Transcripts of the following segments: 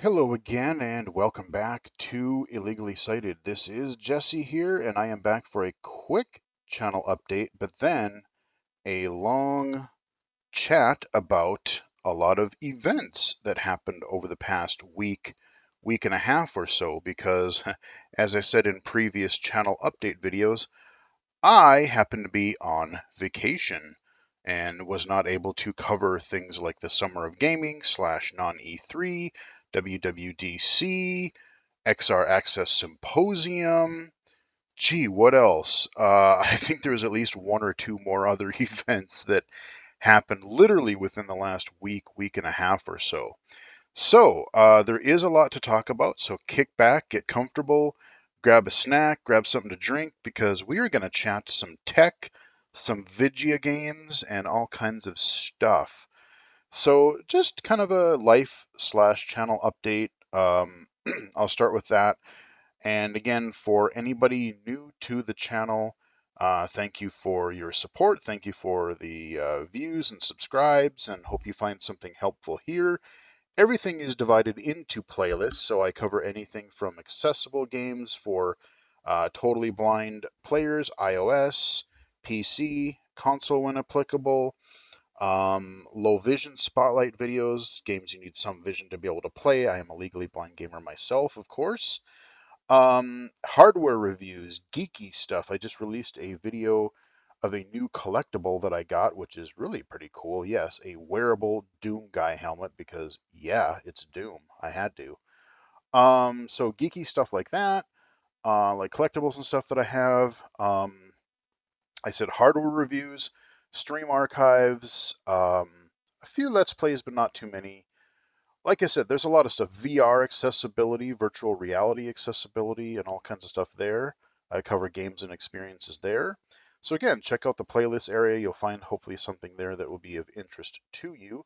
Hello again, and welcome back to Illegally Cited. This is Jesse here, and I am back for a quick channel update, but then a long chat about a lot of events that happened over the past week and a half or so, because as I said in previous channel update videos, I happened to be on vacation and was not able to cover things like the Summer of Gaming slash non E3, WWDC, XR Access Symposium. Gee, what else? I think there was at least one or two more other events that happened literally within the last week and a half or so. So there is a lot to talk about. So kick back, get comfortable, grab a snack, grab something to drink, because we are going to chat some tech, some video games, and all kinds of stuff. So just kind of a life slash channel update. I'll start with that. And again, for anybody new to the channel, thank you for your support. Thank you for the views and subscribes, and hope you find something helpful here. Everything is divided into playlists, so I cover anything from accessible games for totally blind players, iOS, PC, console when applicable, low vision spotlight videos, games you need some vision to be able to play. I am a legally blind gamer myself, of course. Hardware reviews, geeky stuff. I just released a video of a new collectible that I got, which is really pretty cool. Yes, a wearable Doom guy helmet because yeah, it's Doom. I had to. So geeky stuff like that, like collectibles and stuff that I have. I said hardware reviews, stream archives, a few Let's Plays, but not too many. Like I said, there's a lot of stuff. VR accessibility, virtual reality accessibility, and all kinds of stuff there. I cover games and experiences there. So again, check out the playlist area. You'll find hopefully something there that will be of interest to you.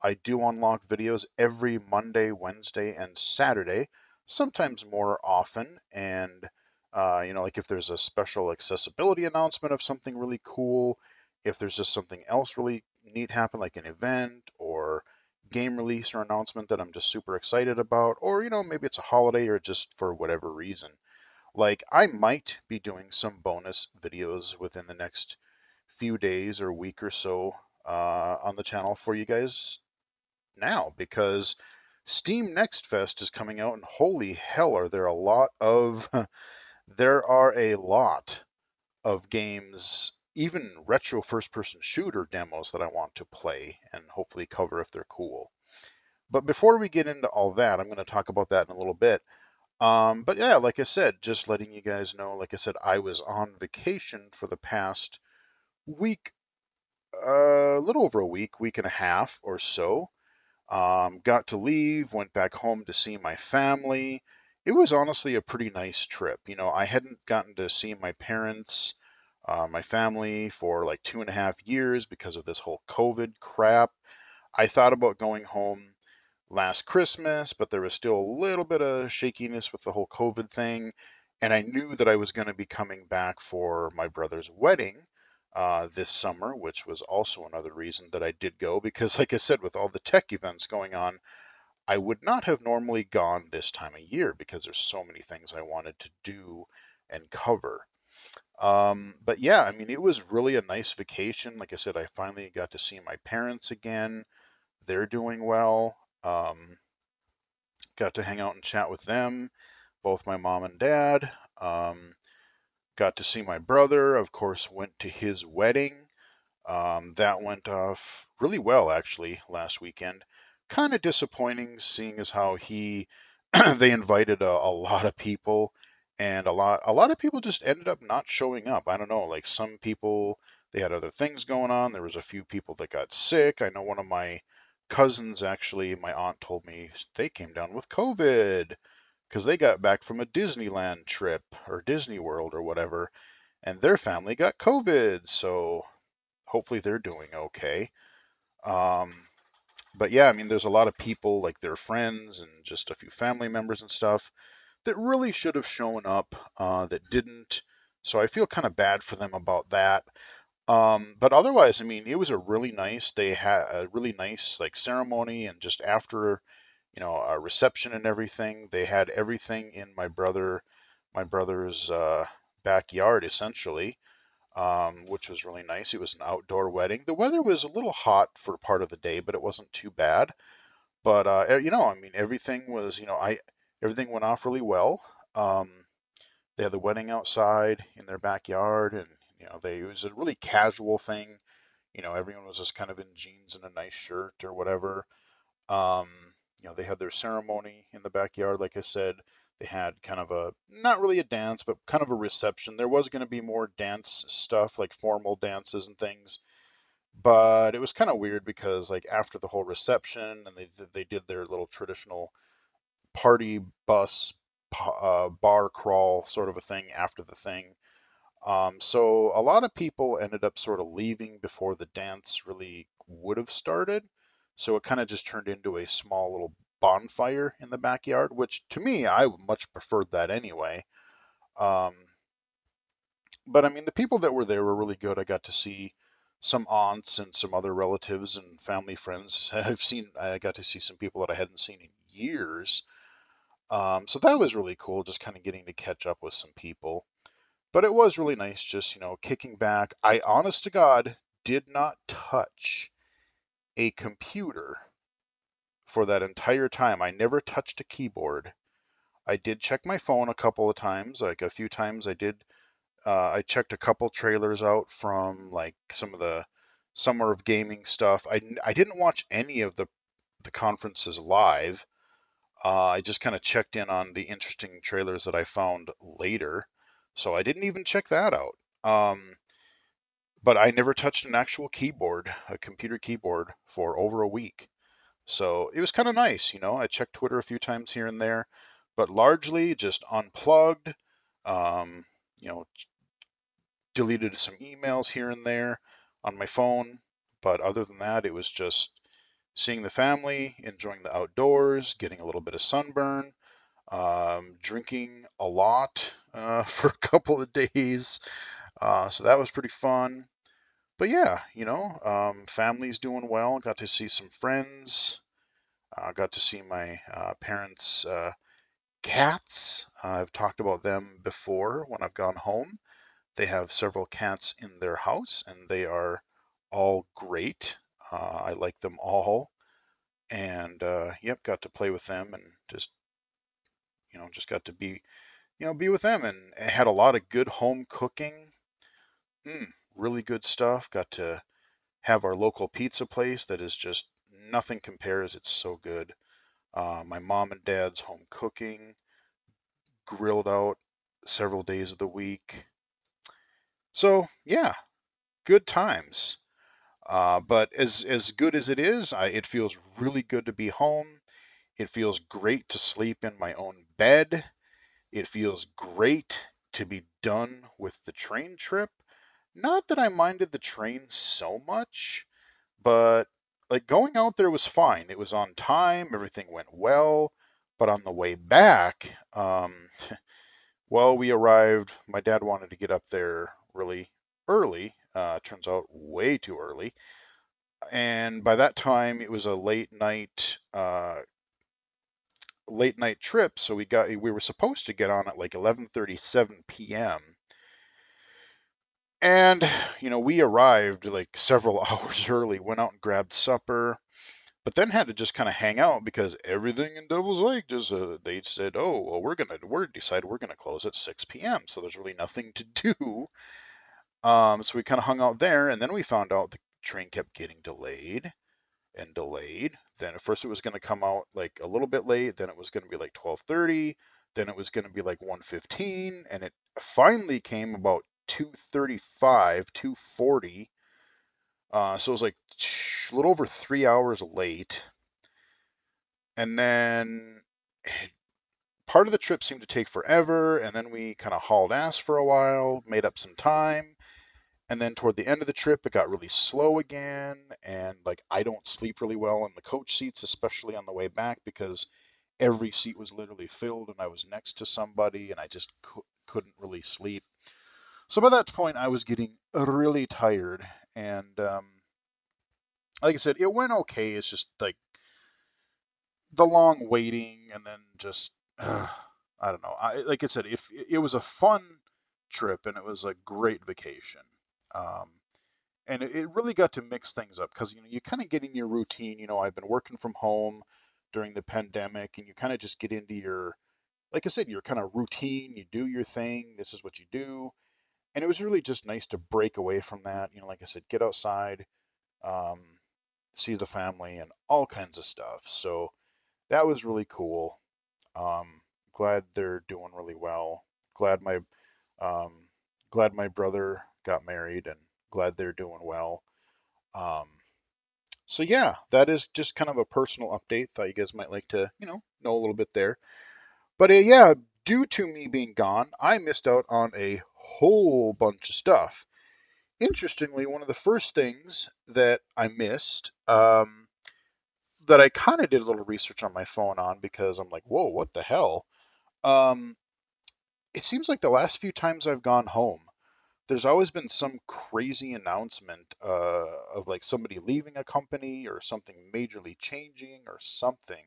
I do unlock videos every Monday, Wednesday, and Saturday, sometimes more often. And, like if there's a special accessibility announcement of something really cool, if there's just something else really neat happen, like an event or game release or announcement that I'm just super excited about, or, maybe it's a holiday or just for whatever reason. Like I might be doing some bonus videos within the next few days or week or so on the channel for you guys now because Steam Next Fest is coming out, and holy hell, are there a lot of there are a lot of games, even retro first-person shooter demos that I want to play and hopefully cover if they're cool. But before we get into all that, I'm going to talk about that in a little bit. But yeah, like I said, just letting you guys know, like I said, I was on vacation for the past week, a little over a week and a half or so. Got to leave, went back home to see my family. It was honestly a pretty nice trip. I hadn't gotten to see my parents, my family for like 2.5 years because of this whole COVID crap. I thought about going home last Christmas, but there was still a little bit of shakiness with the whole COVID thing. And I knew that I was going to be coming back for my brother's wedding this summer, which was also another reason that I did go because, like I said, with all the tech events going on, I would not have normally gone this time of year because there's so many things I wanted to do and cover. But yeah, I mean, it was really a nice vacation. Like I said, I finally got to see my parents again. They're doing well. Got to hang out and chat with them, both my mom and dad. Um, got to see my brother, of course, went to his wedding. That went off really well, actually, last weekend. Kind of disappointing seeing as how they invited a lot of people, and a lot of people just ended up not showing up. I don't know, like some people, they had other things going on. There was a few people that got sick. I know one of my cousins, actually, my aunt told me they came down with COVID because they got back from a Disneyland trip or Disney World or whatever, and their family got COVID. So hopefully they're doing okay. Um, but yeah, I mean, there's a lot of people, like their friends and just a few family members and stuff, that really should have shown up that didn't. So I feel kind of bad for them about that. But otherwise, I mean, it was a really nice. They had a really nice like ceremony, and just after, a reception and everything. They had everything in my brother's backyard essentially, which was really nice. It was an outdoor wedding. The weather was a little hot for part of the day, but it wasn't too bad. But I mean, everything was, everything went off really well. Um, they had the wedding outside in their backyard, and it was a really casual thing. Everyone was just kind of in jeans and a nice shirt or whatever. Um, they had their ceremony in the backyard, like I said. They had kind of not really a dance, but kind of a reception. There was going to be more dance stuff, like formal dances and things, but it was kind of weird because, like, after the whole reception, and they did their little traditional party bus bar crawl sort of a thing after the thing. So a lot of people ended up sort of leaving before the dance really would have started. So it kind of just turned into a small little bonfire in the backyard, which to me, I much preferred that anyway. Um, but I mean, the people that were there were really good. I got to see some aunts and some other relatives and family friends. I got to see some people that I hadn't seen in years. So that was really cool, just kind of getting to catch up with some people. But it was really nice just, kicking back. I, honest to God, did not touch a computer for that entire time. I never touched a keyboard. I did check my phone a couple of times, like a few times I checked a couple trailers out from like some of the Summer of Gaming stuff. I didn't watch any of the conferences live. I just kind of checked in on the interesting trailers that I found later. So I didn't even check that out. But I never touched an actual keyboard, a computer keyboard, for over a week. So it was kind of nice, I checked Twitter a few times here and there, but largely just unplugged, um, you know, deleted some emails here and there on my phone. But other than that, it was just seeing the family, enjoying the outdoors, getting a little bit of sunburn, drinking a lot for a couple of days. So that was pretty fun. But yeah, family's doing well. Got to see some friends. Got to see my parents' cats. I've talked about them before when I've gone home. They have several cats in their house, and they are all great. I like them all, and yep, got to play with them and just got to be with them, and had a lot of good home cooking. Really good stuff. Got to have our local pizza place that is just nothing compares. It's so good. My mom and dad's home cooking, grilled out several days of the week. So yeah, good times. But as good as it is, it feels really good to be home. It feels great to sleep in my own bed. It feels great to be done with the train trip. Not that I minded the train so much, but like going out there was fine. It was on time, everything went well. But on the way back, well, we arrived. My dad wanted to get up there really early. Turns out way too early. And by that time, it was a late night trip. So we were supposed to get on at like 11:37 p.m. And we arrived like several hours early. Went out and grabbed supper, but then had to just kind of hang out because everything in Devil's Lake just they said, oh well, we're gonna close at 6 p.m. So there's really nothing to do. So we kind of hung out there, and then we found out the train kept getting delayed and delayed. Then at first it was going to come out like a little bit late, then it was going to be like 12:30, then it was going to be like 1:15, and it finally came about 2:35, 2:40. So it was like a little over 3 hours late. And then part of the trip seemed to take forever, and then we kind of hauled ass for a while, made up some time, and then toward the end of the trip it got really slow again, and like I don't sleep really well in the coach seats, especially on the way back, because every seat was literally filled and I was next to somebody and I just couldn't really sleep. So by that point I was getting really tired, and like I said, it went okay. It's just like the long waiting and then just I don't know. Like I said, if it was a fun trip and it was a great vacation. Um, and it really got to mix things up because you kind of get in your routine. I've been working from home during the pandemic, and you kind of just get into your, like I said, your kind of routine. You do your thing. This is what you do, and it was really just nice to break away from that. Like I said, get outside, um, see the family, and all kinds of stuff. So that was really cool. Um, Glad they're doing really well. Glad my um, glad my brother got married, and glad they're doing well. Um, so yeah, that is just kind of a personal update. Thought you guys might like to, know a little bit there. But yeah, due to me being gone, I missed out on a whole bunch of stuff. Interestingly, one of the first things that I missed, that I kind of did a little research on my phone on because I'm like, whoa, what the hell? Um, it seems like the last few times I've gone home, there's always been some crazy announcement of like somebody leaving a company or something majorly changing or something.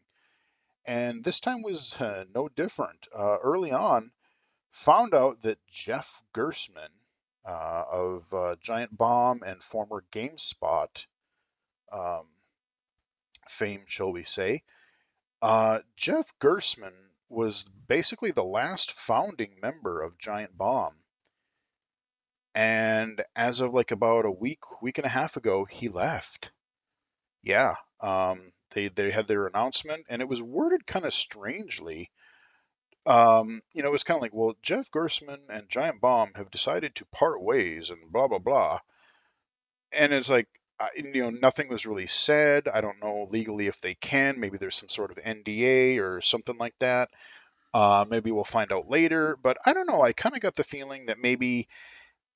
And this time was no different. Early on, found out that Jeff Gersman of Giant Bomb and former GameSpot um, fame, shall we say, Jeff Gersman was basically the last founding member of Giant Bomb. And as of like about a week and a half ago, he left. Yeah. They had their announcement, and it was worded kind of strangely. It was kind of like, well, Jeff Gersman and Giant Bomb have decided to part ways, and blah blah blah. And it's like, nothing was really said. I don't know legally if they can. Maybe there's some sort of NDA or something like that. Maybe we'll find out later. But I don't know. I kind of got the feeling that maybe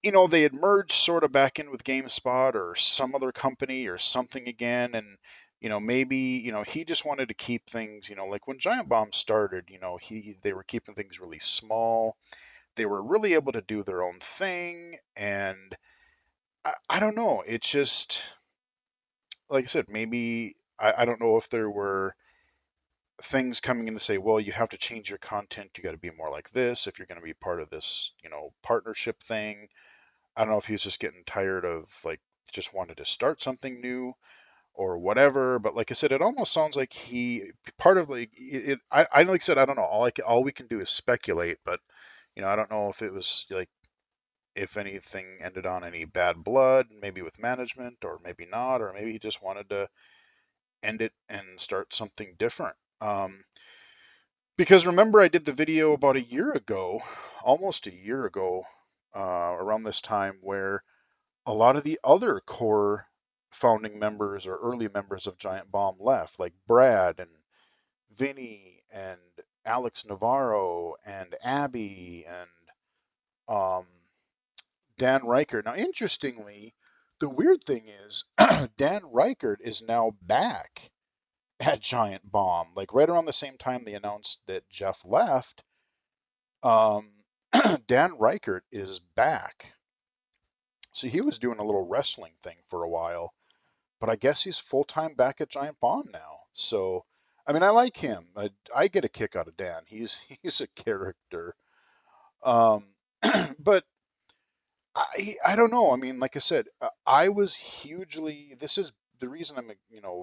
they had merged sort of back in with GameSpot or some other company or something again. And, maybe, he just wanted to keep things, like when Giant Bomb started, they were keeping things really small. They were really able to do their own thing. And I don't know. It's just, like I said, maybe, I don't know if there were things coming in to say, well, you have to change your content. You got to be more like this if you're going to be part of this, partnership thing. I don't know if he was just getting tired of like just wanted to start something new or whatever. But like I said, it almost sounds like he part of like it. I like I said, I don't know. All we can do is speculate. But I don't know if it was like if anything ended on any bad blood, maybe with management, or maybe not, or maybe he just wanted to end it and start something different. Because remember, I did the video about a year ago, almost a year ago, around this time, where a lot of the other core founding members or early members of Giant Bomb left, like Brad and Vinny and Alex Navarro and Abby and um, Dan Reichert. Now, interestingly, the weird thing is Dan Reichert is now back at Giant Bomb. Like right around the same time they announced that Jeff left, um, Dan Reichert is back. So he was doing a little wrestling thing for a while, but I guess he's full time back at Giant Bomb now. So, I mean, I like him. I get a kick out of Dan. He's a character. Um, but I don't know. I mean, like I said, I was hugely. This is the reason I'm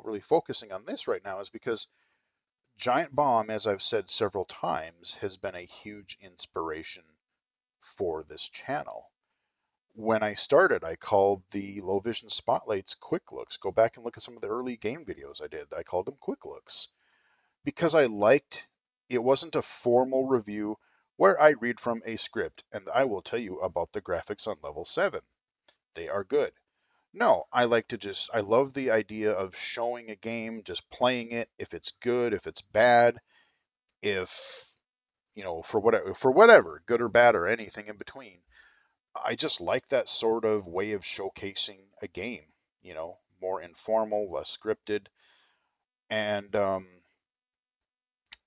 really focusing on this right now is because Giant Bomb, as I've said several times, has been a huge inspiration for this channel. When I started, I called the low vision spotlights quick looks. Go back and look at some of the early game videos I did. I called them quick looks because I liked it wasn't a formal review where I read from a script and I will tell you about the graphics on level 7. They are good. No, I like to I love the idea of showing a game, just playing it, if it's good, if it's bad, if, for whatever, good or bad or anything in between. I just like that sort of way of showcasing a game, more informal, less scripted. And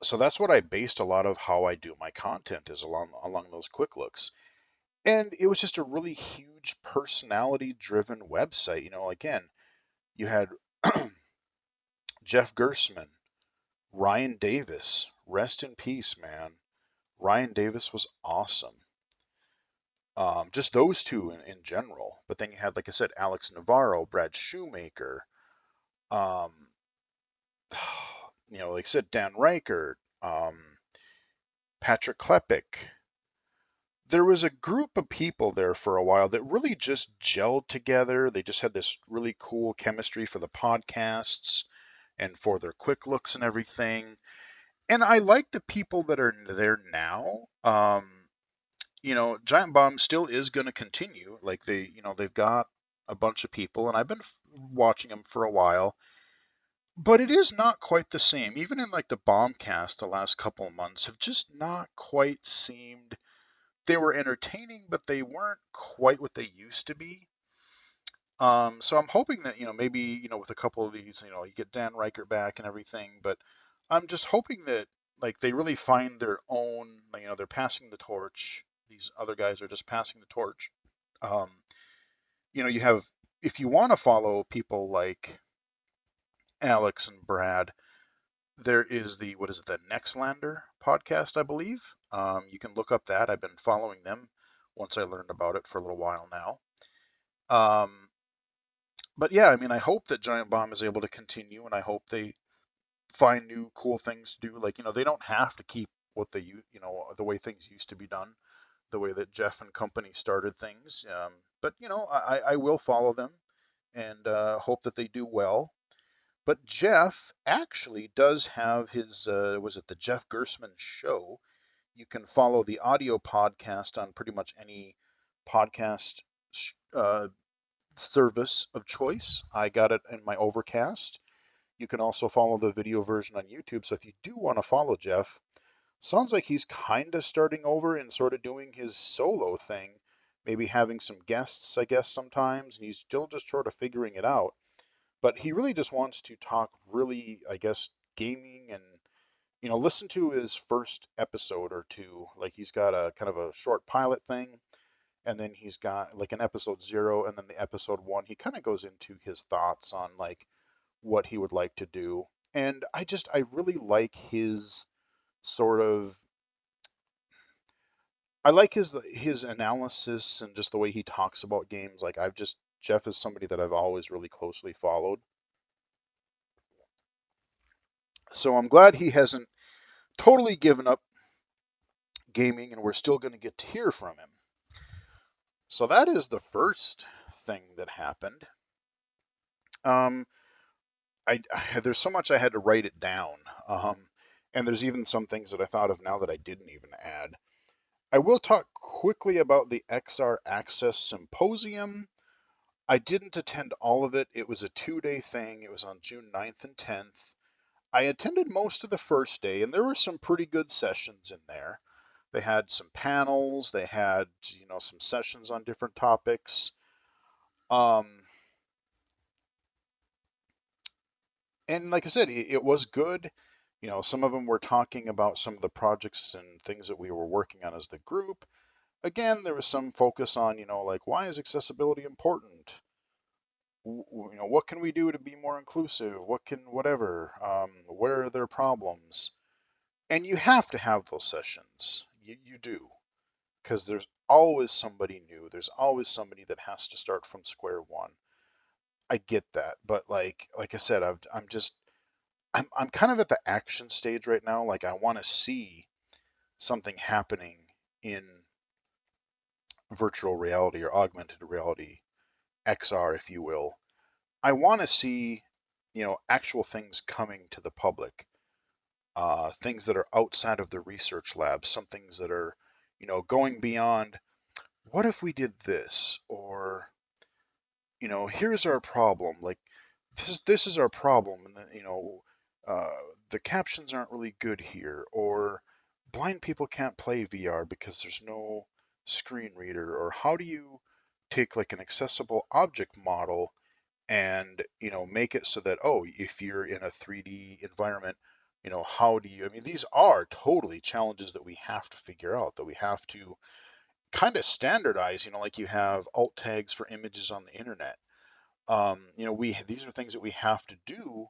so that's what I based a lot of how I do my content is along those quick looks. And it was just a really huge personality driven website. Again, you had Jeff Gersman, Ryan Davis, rest in peace, man. Ryan Davis was awesome. Just those two in general. But then you had, like I said, Alex Navarro, Brad Shoemaker, um, like I said, Dan Reichert, Patrick Klepek. There was a group of people there for a while that really just gelled together. They just had this really cool chemistry for the podcasts and for their quick looks and everything. And I like the people that are there now. Giant Bomb still is going to continue. Like they've got a bunch of people, and I've been watching them for a while. But it is not quite the same. Even in like the Bombcast, the last couple of months have just not quite seemed. They were entertaining, but they weren't quite what they used to be. So I'm hoping that maybe with a couple of these you get Dan Reichert back and everything, but I'm just hoping that like they really find their own. They're passing the torch. These other guys are just passing the torch. Um, you have if you want to follow people like Alex and Brad, there is the what is it, the Nextlander podcast, I believe. You can look up that. I've been following them once I learned about it for a little while now. But yeah, I mean, I hope that Giant Bomb is able to continue, and I hope they find new cool things to do. Like, they don't have to keep what the way things used to be done, the way that Jeff and company started things. But I will follow them and hope that they do well. But Jeff actually does have his, was it the Jeff Gersman Show? You can follow the audio podcast on pretty much any podcast uh, service of choice. I got it in my Overcast. You can also follow the video version on YouTube. So if you do want to follow Jeff, sounds like he's kind of starting over and sort of doing his solo thing, maybe having some guests, I guess, sometimes. And he's still just sort of figuring it out. But he really just wants to talk really, I guess, gaming and listen to his first episode or two. Like he's got a kind of a short pilot thing, and then he's got like an episode 0, and then the episode 1. He kind of goes into his thoughts on like what he would like to do. And I really like his sort of I like his analysis and just the way he talks about games. Like Jeff is somebody that I've always really closely followed. So I'm glad he hasn't totally given up gaming and we're still going to get to hear from him. So that is the first thing that happened. Um, there's so much I had to write it down. And there's even some things that I thought of now that I didn't even add. I will talk quickly about the XR Access Symposium. I didn't attend all of it. It was a 2-day thing. It was on June 9th and 10th. I attended most of the first day, and there were some pretty good sessions in there. They had some panels, they had, some sessions on different topics. Um, and like I said, it was good. Some of them were talking about some of the projects and things that we were working on as the group. Again, there was some focus on, like why is accessibility important? What can we do to be more inclusive? Whatever? Where are there problems? And you have to have those sessions. You do, because there's always somebody new. There's always somebody that has to start from square one. I get that, but like I said, I'm kind of at the action stage right now. Like I want to see something happening in virtual reality or augmented reality, XR, if you will. I want to see, actual things coming to the public, things that are outside of the research lab, some things that are, going beyond. What if we did this? Or, here's our problem. Like this is our problem, and then, uh, the captions aren't really good here, or blind people can't play VR because there's no screen reader, or how do you take like an accessible object model and make it so that, oh, if you're in a 3D environment, how do you, I mean, these are totally challenges that we have to figure out, that we have to kind of standardize, like you have alt tags for images on the internet. We these are things that we have to do,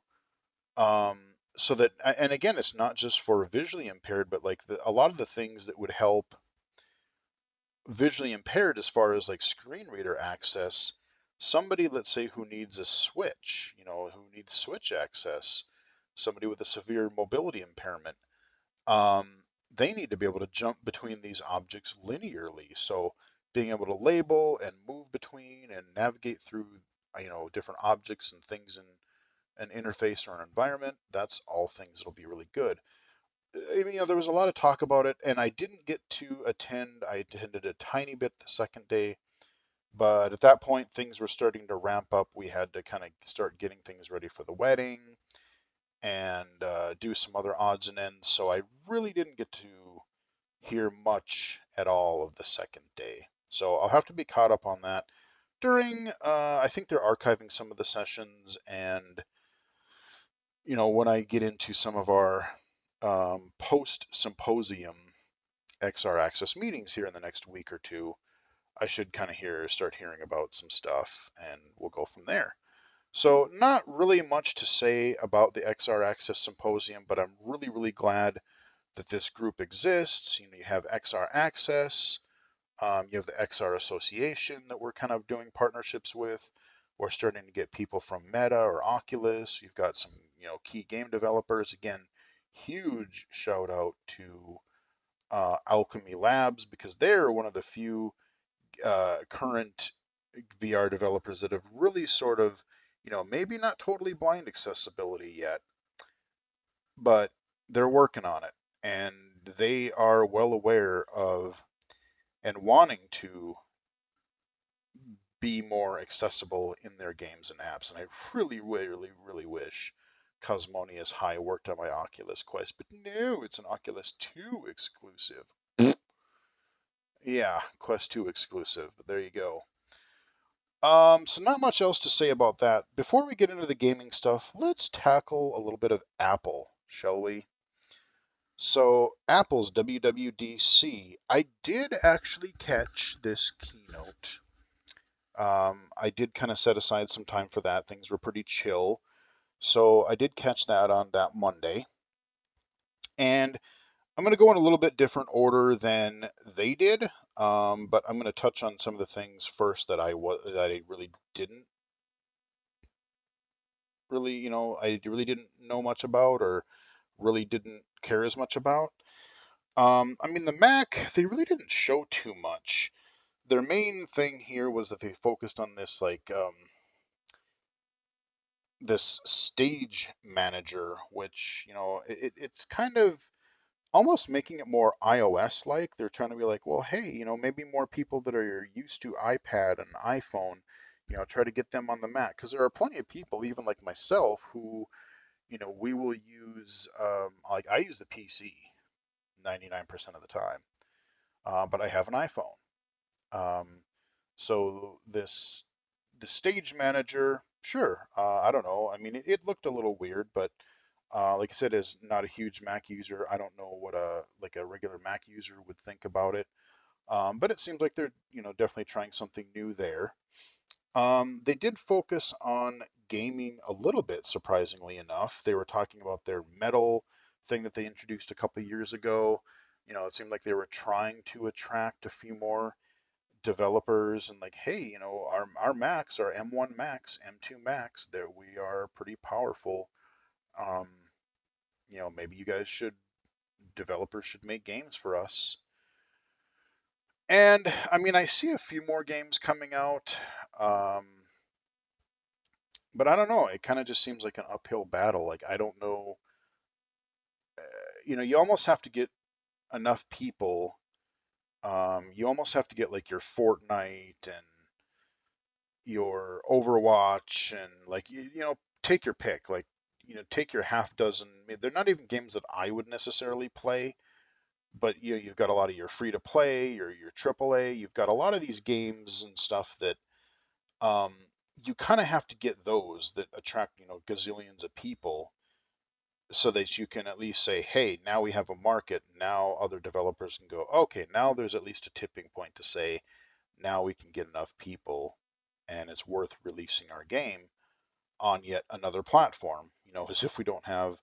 um, so that, and again, it's not just for visually impaired, but like a lot of the things that would help visually impaired as far as like screen reader access, somebody, let's say, who needs a switch, who needs switch access, somebody with a severe mobility impairment, um, they need to be able to jump between these objects linearly. So being able to label and move between and navigate through, different objects and things in an interface or an environment, that's all things that'll be really good. I mean, there was a lot of talk about it, and I didn't get to attend. I attended a tiny bit the second day, but at that point, things were starting to ramp up. We had to kind of start getting things ready for the wedding and do some other odds and ends. So I really didn't get to hear much at all of the second day. So I'll have to be caught up on that during. I think they're archiving some of the sessions, and when I get into some of our post symposium XR Access meetings here in the next week or two, I should kind of start hearing about some stuff, and we'll go from there. So not really much to say about the XR Access Symposium, but I'm really, really glad that this group exists. You have XR Access, you have the XR Association that we're kind of doing partnerships with. We're starting to get people from Meta or Oculus. You've got some, key game developers. Again, huge shout out to Alchemy Labs because they're one of the few current VR developers that have really sort of, maybe not totally blind accessibility yet, but they're working on it. And they are well aware of and wanting to be more accessible in their games and apps. And I really, really, really wish Cosmonius High worked on my Oculus Quest, but no, it's an Oculus 2 exclusive. Yeah, Quest 2 exclusive, but there you go. So not much else to say about that. Before we get into the gaming stuff, let's tackle a little bit of Apple, shall we? So Apple's WWDC, I did actually catch this keynote. I did kind of set aside some time for that. Things were pretty chill. So I did catch that on that Monday. And I'm going to go in a little bit different order than they did. But I'm going to touch on some of the things first that I really didn't I really didn't know much about or really didn't care as much about. I mean, the Mac, they really didn't show too much. Their main thing here was that they focused on this this stage manager, which it's kind of almost making it more iOS like. They're trying to be like, well, hey, maybe more people that are used to iPad and iPhone, try to get them on the Mac because there are plenty of people, even like myself, who we will use like I use the PC 99% of the time, but I have an iPhone. Um, so the stage manager, sure. I don't know. I mean, it looked a little weird, but like I said, as not a huge Mac user, I don't know what a regular Mac user would think about it. But it seems like they're definitely trying something new there. They did focus on gaming a little bit, surprisingly enough. They were talking about their metal thing that they introduced a couple years ago. It seemed like they were trying to attract a few more developers and like, hey, our Macs, our M1 Macs, M2 Macs, there we are pretty powerful. Um, maybe you guys should developers should make games for us. And I mean, I see a few more games coming out. Um, but I don't know. It kind of just seems like an uphill battle. Like I don't know. You almost have to get enough people. You almost have to get like your Fortnite and your Overwatch and like take your pick. Like take your half dozen. I mean, they're not even games that I would necessarily play, but you've got a lot of your free to play, your AAA. You've got a lot of these games and stuff that um, you kind of have to get those that attract gazillions of people so that you can at least say, hey, now we have a market. Now other developers can go, okay, now there's at least a tipping point to say, now we can get enough people and it's worth releasing our game on yet another platform. As if we don't have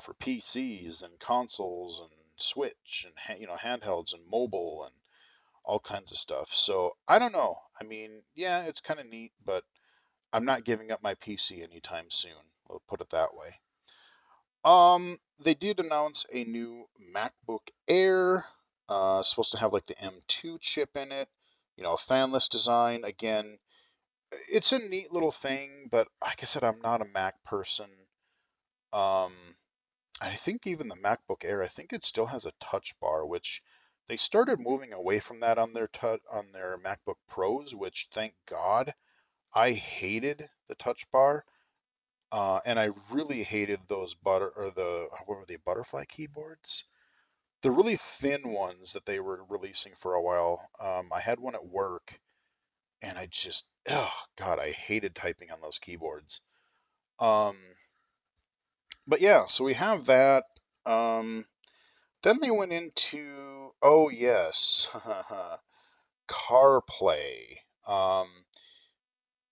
for PCs and consoles and Switch and handhelds and mobile and all kinds of stuff. So I don't know. I mean, yeah, it's kind of neat, but I'm not giving up my PC anytime soon. We'll put it that way. They did announce a new MacBook Air. Supposed to have like the M2 chip in it. A fanless design. Again, it's a neat little thing, but like I said, I'm not a Mac person. Um, I think even the MacBook Air, I think it still has a touch bar, which they started moving away from that on their MacBook Pros, which thank God. I hated the touch bar, and I really hated those what were they, butterfly keyboards? The really thin ones that they were releasing for a while. I had one at work, and oh God, I hated typing on those keyboards. Um, but yeah, so we have that. Um, Then they went into, oh yes, CarPlay.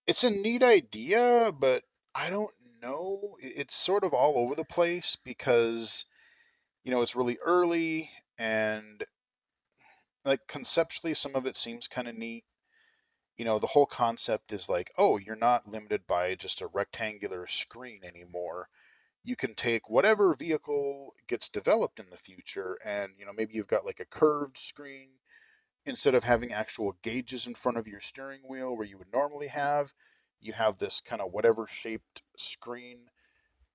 It's a neat idea, but I don't know. It's sort of all over the place because, it's really early and like conceptually some of it seems kind of neat. The whole concept is like, oh, you're not limited by just a rectangular screen anymore. You can take whatever vehicle gets developed in the future and, maybe you've got like a curved screen instead of having actual gauges in front of your steering wheel where you would normally have, you have this kind of whatever shaped screen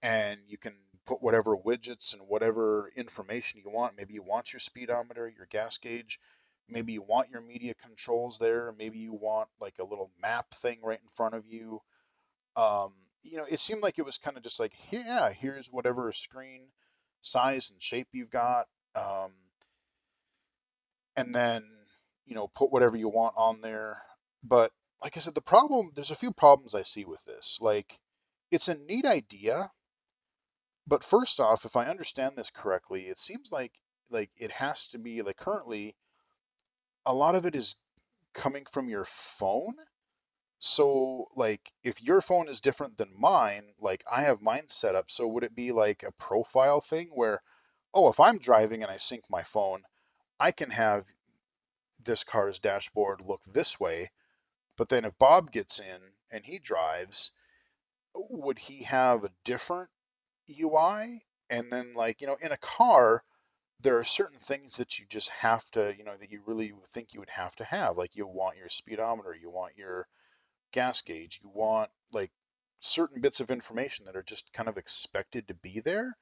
and you can put whatever widgets and whatever information you want. Maybe you want your speedometer, your gas gauge. Maybe you want your media controls there. Maybe you want like a little map thing right in front of you. Um, it seemed like it was kind of just like, yeah, here's whatever screen size and shape you've got. And then put whatever you want on there. But like I said, there's a few problems I see with this. Like, it's a neat idea, but first off, if I understand this correctly, it seems like it has to be like currently a lot of it is coming from your phone. So like if your phone is different than mine, like I have mine set up, so would it be like a profile thing where, oh, if I'm driving and I sync my phone, I can have this car's dashboard look this way. But then if Bob gets in and he drives, would he have a different UI? And then, like, in a car, there are certain things that you just have to, that you really think you would have to have. Like, you want your speedometer, you want your gas gauge, you want, like, certain bits of information that are just kind of expected to be there.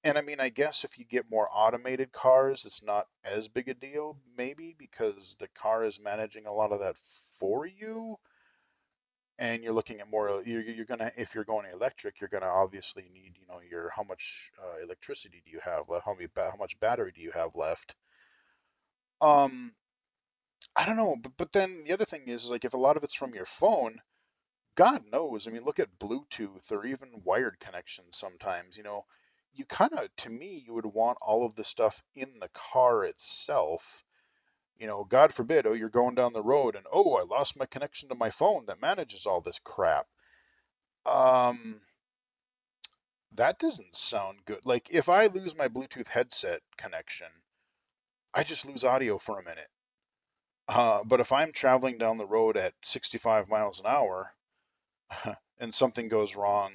And I mean, I guess if you get more automated cars, it's not as big a deal, maybe, because the car is managing a lot of that for you. And you're looking at more, you're gonna, if you're going electric, you're gonna obviously need, your how much electricity do you have left, how much battery do you have left. Um, I don't know, but then the other thing is like if a lot of it's from your phone, God knows. I mean, look at Bluetooth or even wired connections sometimes, you kind of, to me, you would want all of the stuff in the car itself. God forbid, oh, you're going down the road and oh, I lost my connection to my phone that manages all this crap. Um, That doesn't sound good. Like, if I lose my Bluetooth headset connection, I just lose audio for a minute. But if I'm traveling down the road at 65 miles an hour and something goes wrong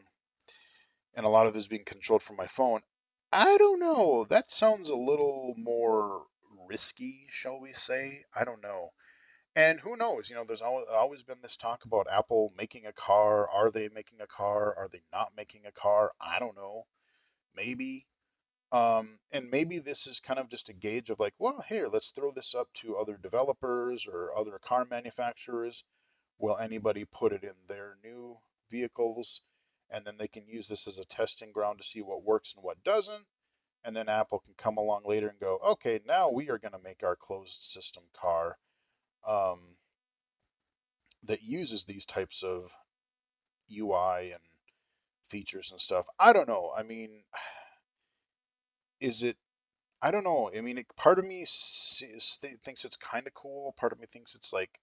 and a lot of it is being controlled from my phone, I don't know. That sounds a little more risky, shall we say? I don't know. And who knows? There's always been this talk about Apple making a car. Are they making a car? Are they not making a car? I don't know. Maybe. And maybe this is kind of just a gauge of like, well, here, let's throw this up to other developers or other car manufacturers. Will anybody put it in their new vehicles? And then they can use this as a testing ground to see what works and what doesn't. And then Apple can come along later and go, okay, now we are going to make our closed system car um, that uses these types of UI and features and stuff. I don't know. I mean, is it I don't know. I mean, part of me thinks it's kind of cool. Part of me thinks it's like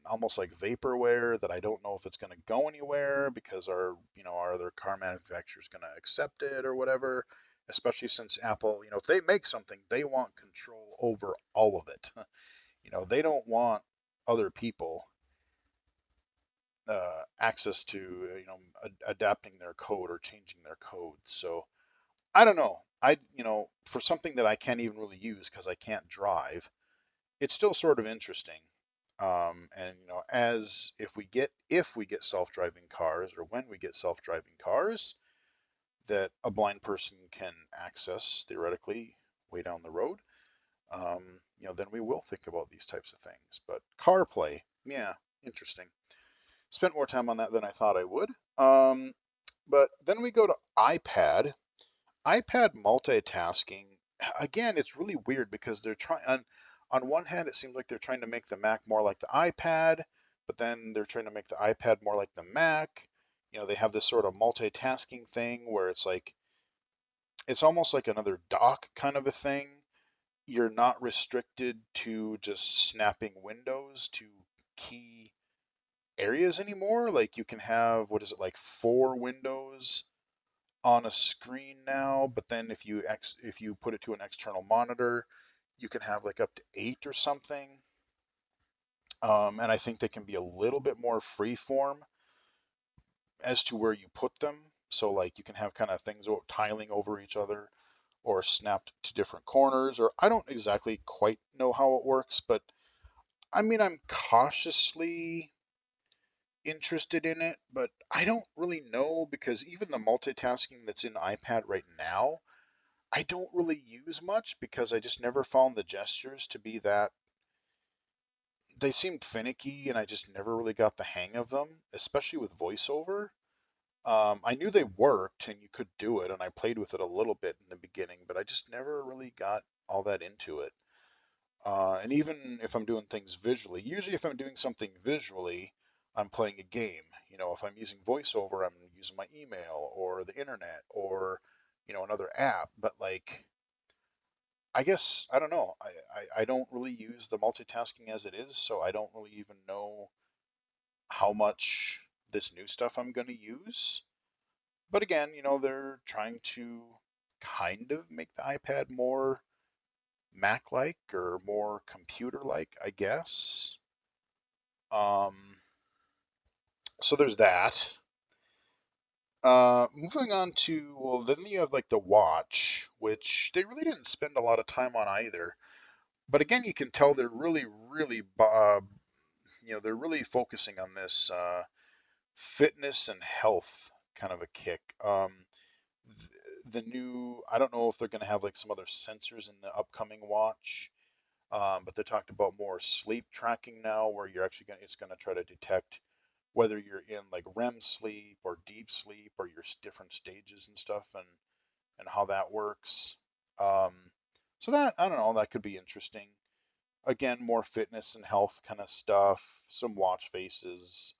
almost like vaporware that I don't know if it's going to go anywhere because our other car manufacturers going to accept it or whatever. Especially since Apple, if they make something, they want control over all of it. They don't want other people access to adapting their code or changing their code. So I don't know. For something that I can't even really use because I can't drive, it's still sort of interesting. And as if we get self-driving cars, or when we get self-driving cars that a blind person can access theoretically way down the road, then we will think about these types of things. But CarPlay, yeah, interesting. Spent more time on that than I thought I would. But then we go to iPad. iPad multitasking, again, it's really weird because they're trying on one hand it seems like they're trying to make the Mac more like the iPad, but then they're trying to make the iPad more like the Mac. They have this sort of multitasking thing where it's almost like another dock kind of a thing. You're not restricted to just snapping windows to key areas anymore. Like you can have, what is it, like four windows on a screen now, but then if you put it to an external monitor, you can have like up to eight or something. And I think they can be a little bit more freeform as to where you put them. So like you can have kind of things tiling over each other or snapped to different corners, or I don't exactly quite know how it works, but I mean, I'm cautiously interested in it, but I don't really know because even the multitasking that's in iPad right now, I don't really use much because I just never found the gestures to be that. They seemed finicky and I just never really got the hang of them, especially with voiceover. I knew they worked and you could do it, and I played with it a little bit in the beginning, but I just never really got all that into it. And even if I'm doing things visually, usually if I'm doing something visually, I'm playing a game. If I'm using voiceover, I'm using my email or the internet or, another app. But like, I guess I don't know. I don't really use the multitasking as it is, so I don't really even know how much this new stuff I'm going to use. But again, they're trying to kind of make the iPad more Mac-like or more computer-like, I guess. Um, so there's that. Moving on to, well, then you have like the watch, which they really didn't spend a lot of time on either. But again, you can tell they're really, really they're really focusing on this fitness and health kind of a kick. The new, I don't know if they're going to have like some other sensors in the upcoming watch, but they talked about more sleep tracking now, where it's going to try to detect whether you're in like REM sleep or deep sleep or your different stages and stuff, and how that works. Um, so that, I don't know, that could be interesting. Again, more fitness and health kind of stuff, some watch faces.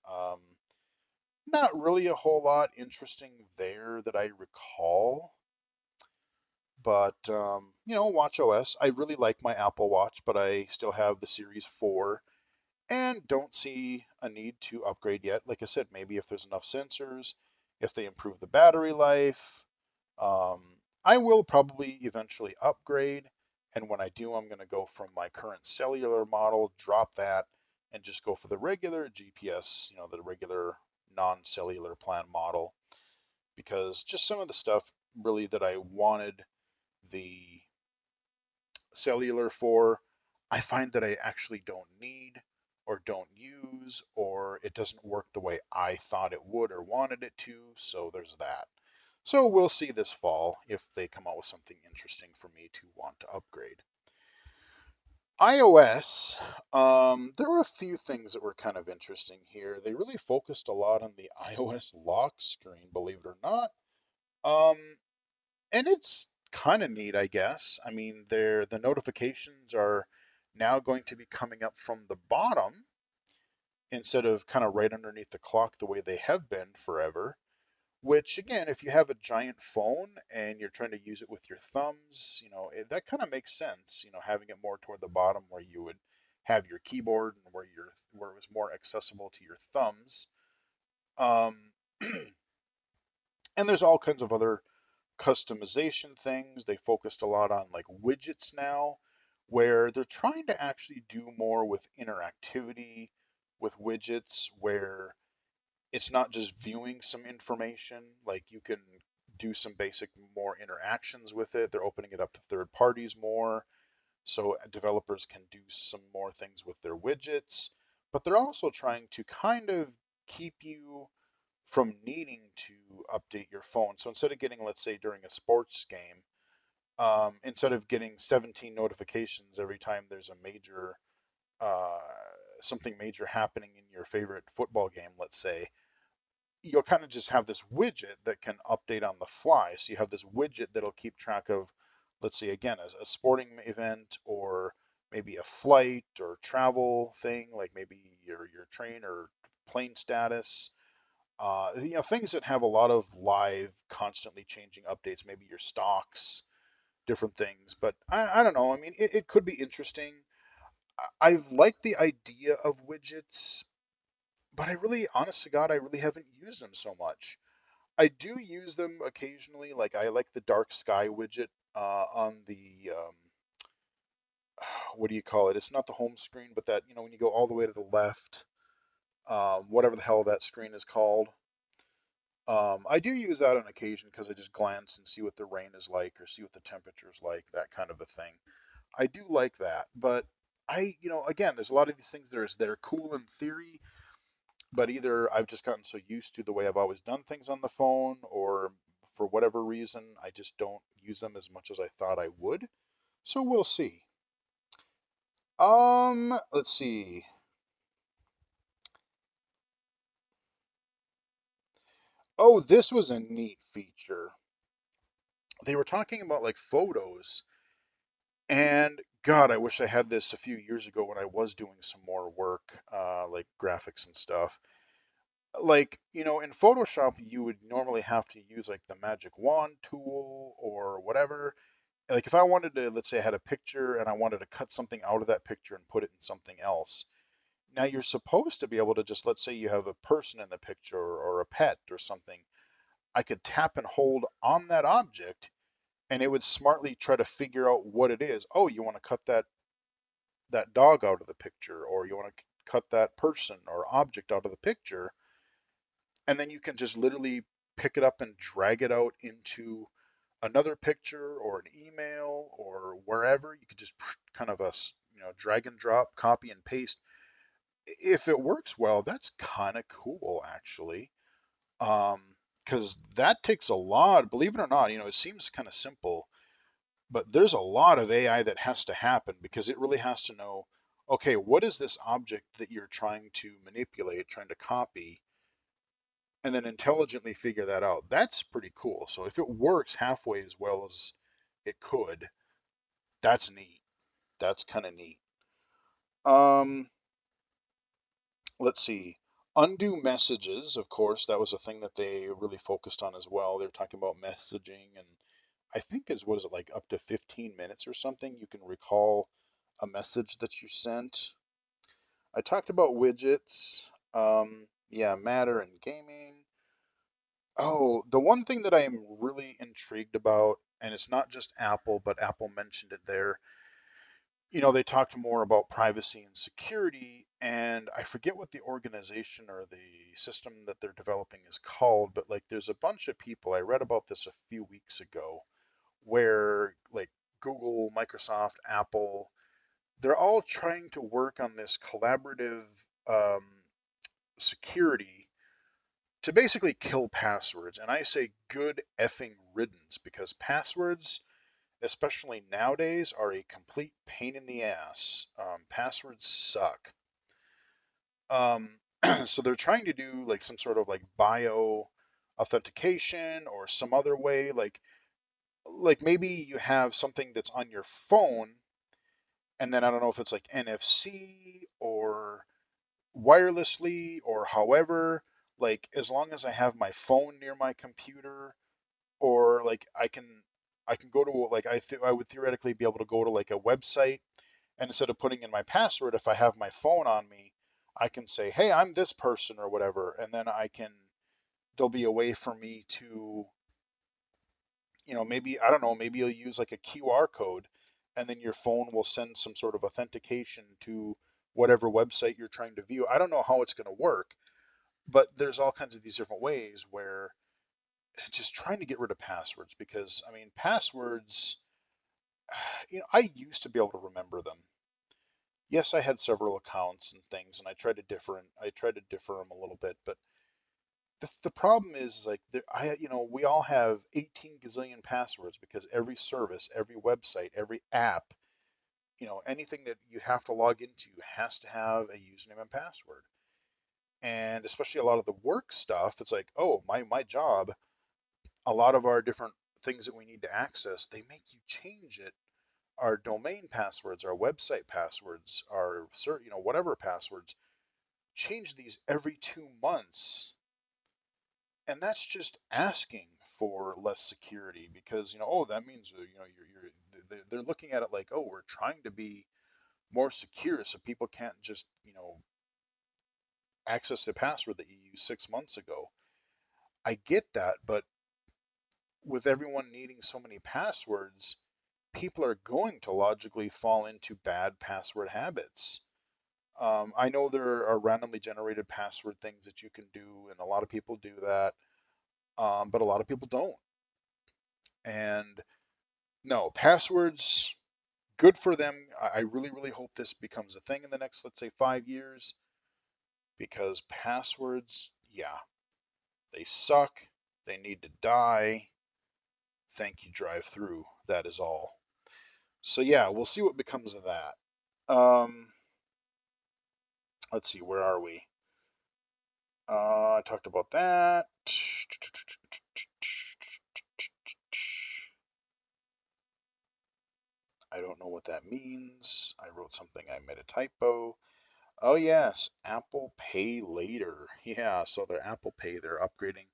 Not really a whole lot interesting there that I recall, but Watch OS. I really like my Apple Watch, but I still have the Series 4 and don't see a need to upgrade yet. Like I said, maybe if there's enough sensors, if they improve the battery life, um, I will probably eventually upgrade. And when I do, I'm going to go from my current cellular model, drop that, and just go for the regular GPS, the regular non-cellular plan model. Because just some of the stuff really that I wanted the cellular for, I find that I actually don't need or don't use, or it doesn't work the way I thought it would or wanted it to. So there's that. So we'll see this fall if they come out with something interesting for me to want to upgrade. iOS, there were a few things that were kind of interesting here. They really focused a lot on the iOS lock screen, believe it or not. Um, and it's kind of neat, I guess. I mean, the notifications are now going to be coming up from the bottom instead of kind of right underneath the clock the way they have been forever. Which, again, if you have a giant phone and you're trying to use it with your thumbs, that kind of makes sense, having it more toward the bottom where you would have your keyboard and where it was more accessible to your thumbs. Um, and there's all kinds of other customization things. They focused a lot on like widgets now, where they're trying to actually do more with interactivity with widgets, where it's not just viewing some information, like you can do some basic more interactions with it. They're opening it up to third parties more, so developers can do some more things with their widgets, but they're also trying to kind of keep you from needing to update your phone. So instead of getting, let's say, during a sports game, instead of getting 17 notifications every time there's a major, uh, something major happening in your favorite football game, let's say, you'll kind of just have this widget that can update on the fly. So you have this widget that'll keep track of, let's say, again, a sporting event or maybe a flight or travel thing, like maybe your train or plane status. Things that have a lot of live, constantly changing updates, maybe your stocks, different things. But I don't know. I mean, it could be interesting. I like the idea of widgets, but I really, honest to God, I really haven't used them so much. I do use them occasionally. Like I like the dark sky widget on the what do you call it? It's not the home screen, but that when you go all the way to the left, whatever the hell that screen is called. I do use that on occasion because I just glance and see what the rain is like or see what the temperature is like, that kind of a thing. I do like that, but again, there's a lot of these things that are cool in theory, but either I've just gotten so used to the way I've always done things on the phone, or for whatever reason, I just don't use them as much as I thought I would. So we'll see. Let's see. Oh, this was a neat feature. They were talking about like photos, and God, I wish I had this a few years ago when I was doing some more work, like graphics and stuff. Like, in Photoshop, you would normally have to use like the magic wand tool or whatever. Like if I wanted to, let's say I had a picture and I wanted to cut something out of that picture and put it in something else. Now you're supposed to be able to just, let's say you have a person in the picture or a pet or something. I could tap and hold on that object and it would smartly try to figure out what it is. Oh, you want to cut that dog out of the picture, or you want to cut that person or object out of the picture, and then you can just literally pick it up and drag it out into another picture or an email or wherever. You could just kind of drag and drop, copy and paste. If it works well, that's kind of cool actually. Um, because that takes a lot, believe it or not, it seems kind of simple, but there's a lot of AI that has to happen because it really has to know, okay, what is this object that you're trying to manipulate, trying to copy, and then intelligently figure that out. That's pretty cool. So if it works halfway as well as it could, that's neat. That's kind of neat. Um, let's see. Undo messages, of course, that was a thing that they really focused on as well. They're talking about messaging, and I think what is it, like up to 15 minutes or something, you can recall a message that you sent. I talked about widgets. Yeah, Matter and gaming. Oh, the one thing that I am really intrigued about, and it's not just Apple, but Apple mentioned it there. They talked more about privacy and security, and I forget what the organization or the system that they're developing is called, but like there's a bunch of people, I read about this a few weeks ago, where like Google, Microsoft, Apple, they're all trying to work on this collaborative um, security to basically kill passwords. And I say good effing riddance because passwords, especially nowadays, are a complete pain in the ass. Passwords suck. Um, so they're trying to do like some sort of like bio authentication or some other way, like maybe you have something that's on your phone, and then I don't know if it's like NFC or wirelessly or however, like as long as I have my phone near my computer, or like I can go to, like I would theoretically be able to go to like a website And instead of putting in my password, if I have my phone on me, I can say, hey, I'm this person or whatever. And then there'll be a way for me to, maybe, I don't know, maybe you'll use like a QR code and then your phone will send some sort of authentication to whatever website you're trying to view. I don't know how it's going to work, but there's all kinds of these different ways where just trying to get rid of passwords because, I mean, passwords, I used to be able to remember them. Yes, I had several accounts and things, and I tried to differ them a little bit, but the problem is like we all have 18 gazillion passwords because every service, every website, every app, anything that you have to log into has to have a username and password. And especially a lot of the work stuff, it's like, oh, my job, a lot of our different things that we need to access, they make you change it. Our domain passwords, our website passwords, our whatever passwords, change these every 2 months. And that's just asking for less security because, oh, that means, they're looking at it like, oh, we're trying to be more secure so people can't just, access the password that you used 6 months ago. I get that, but with everyone needing so many passwords, people are going to logically fall into bad password habits. I know there are randomly generated password things that you can do, and a lot of people do that, but a lot of people don't. And no, passwords, good for them. I really, really hope this becomes a thing in the next, let's say, 5 years, because passwords, yeah, they suck. They need to die. Thank you, drive through. That is all. So yeah, we'll see what becomes of that. Um, let's see, where are we? I talked about that. I don't know what that means. I wrote something, I made a typo. Oh yes, Apple Pay Later. Yeah, so they're Apple Pay, they're upgrading.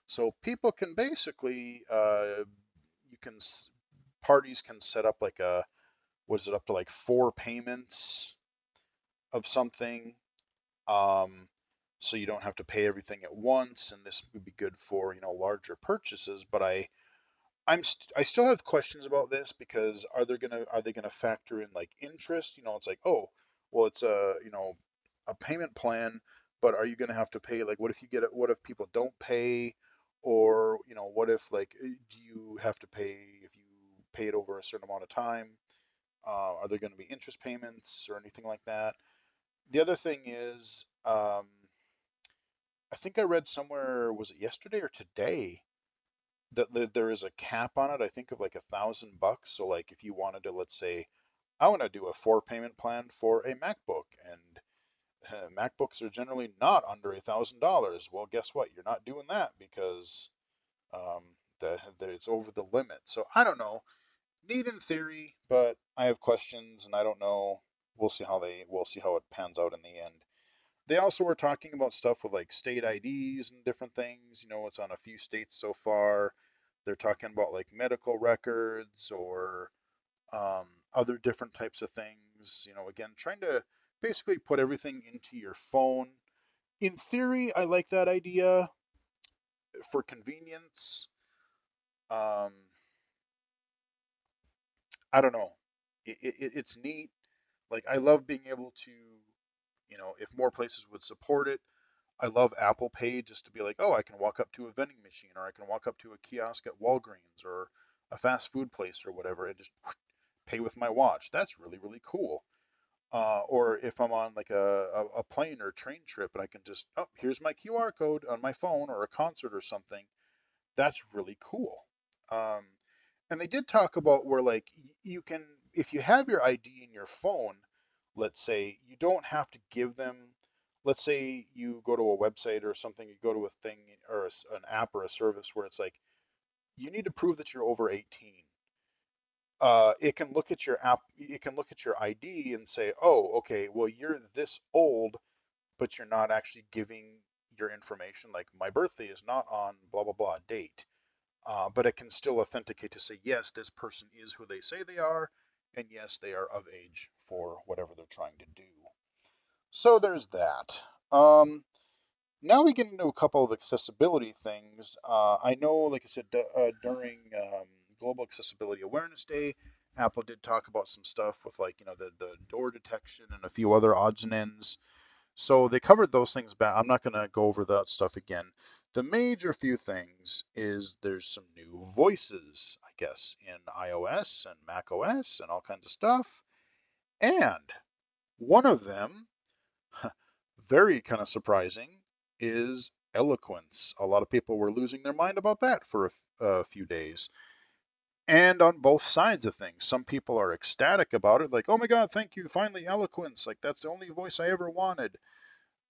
So people can basically, you can, parties can set up like what is it, up to like 4 payments of something. Um, so you don't have to pay everything at once, and this would be good for, larger purchases. But I still have questions about this because are they gonna factor in like interest? It's like, oh, well, it's a payment plan, but are you gonna have to pay, like, what if you get it? What if people don't pay? Or, what if, like, do you have to pay if you pay it over a certain amount of time? Are there going to be interest payments or anything like that? The other thing is, I think I read somewhere, was it yesterday or today, that there is a cap on it. I think of like $1,000. So like if you wanted to, let's say, I want to do a 4 payment plan for a MacBook, and MacBooks are generally not under $1,000. Well, guess what? You're not doing that because um, it's over the limit. So I don't know. Neat in theory, but I have questions, and I don't know. We'll see how it pans out in the end. They also were talking about stuff with like state IDs and different things. It's on a few states so far. They're talking about like medical records or other different types of things. Again, trying to basically put everything into your phone. In theory, I like that idea for convenience. Um, I don't know. It's neat. Like, I love being able to, if more places would support it. I love Apple Pay just to be like, oh, I can walk up to a vending machine, or I can walk up to a kiosk at Walgreens or a fast food place or whatever and just pay with my watch. That's really, really cool. Or if I'm on like a plane or train trip and I can just, oh, here's my QR code on my phone, or a concert or something. That's really cool. Um, and they did talk about where, like, you can, if you have your ID in your phone, let's say, you don't have to give them, let's say you go to a website or something, you go to a thing or an app or a service where it's like, you need to prove that you're over 18. It can look at your app, it can look at your ID and say, oh, okay, well, you're this old, but you're not actually giving your information. Like, my birthday is not on blah, blah, blah date. But it can still authenticate to say, yes, this person is who they say they are, And yes, they are of age for whatever they're trying to do. So there's that. Now we get into a couple of accessibility things. I know, like I said, during Global Accessibility Awareness Day, Apple did talk about some stuff with like, the door detection and a few other odds and ends. So they covered those things back. I'm not going to go over that stuff again. The major few things is there's some new voices, I guess, in iOS and Mac OS and all kinds of stuff. And one of them, very kind of surprising, is eloquence. A lot of people were losing their mind about that for a few days. And on both sides of things, some people are ecstatic about it, like, oh my God, thank you, finally eloquence. Like, that's the only voice I ever wanted.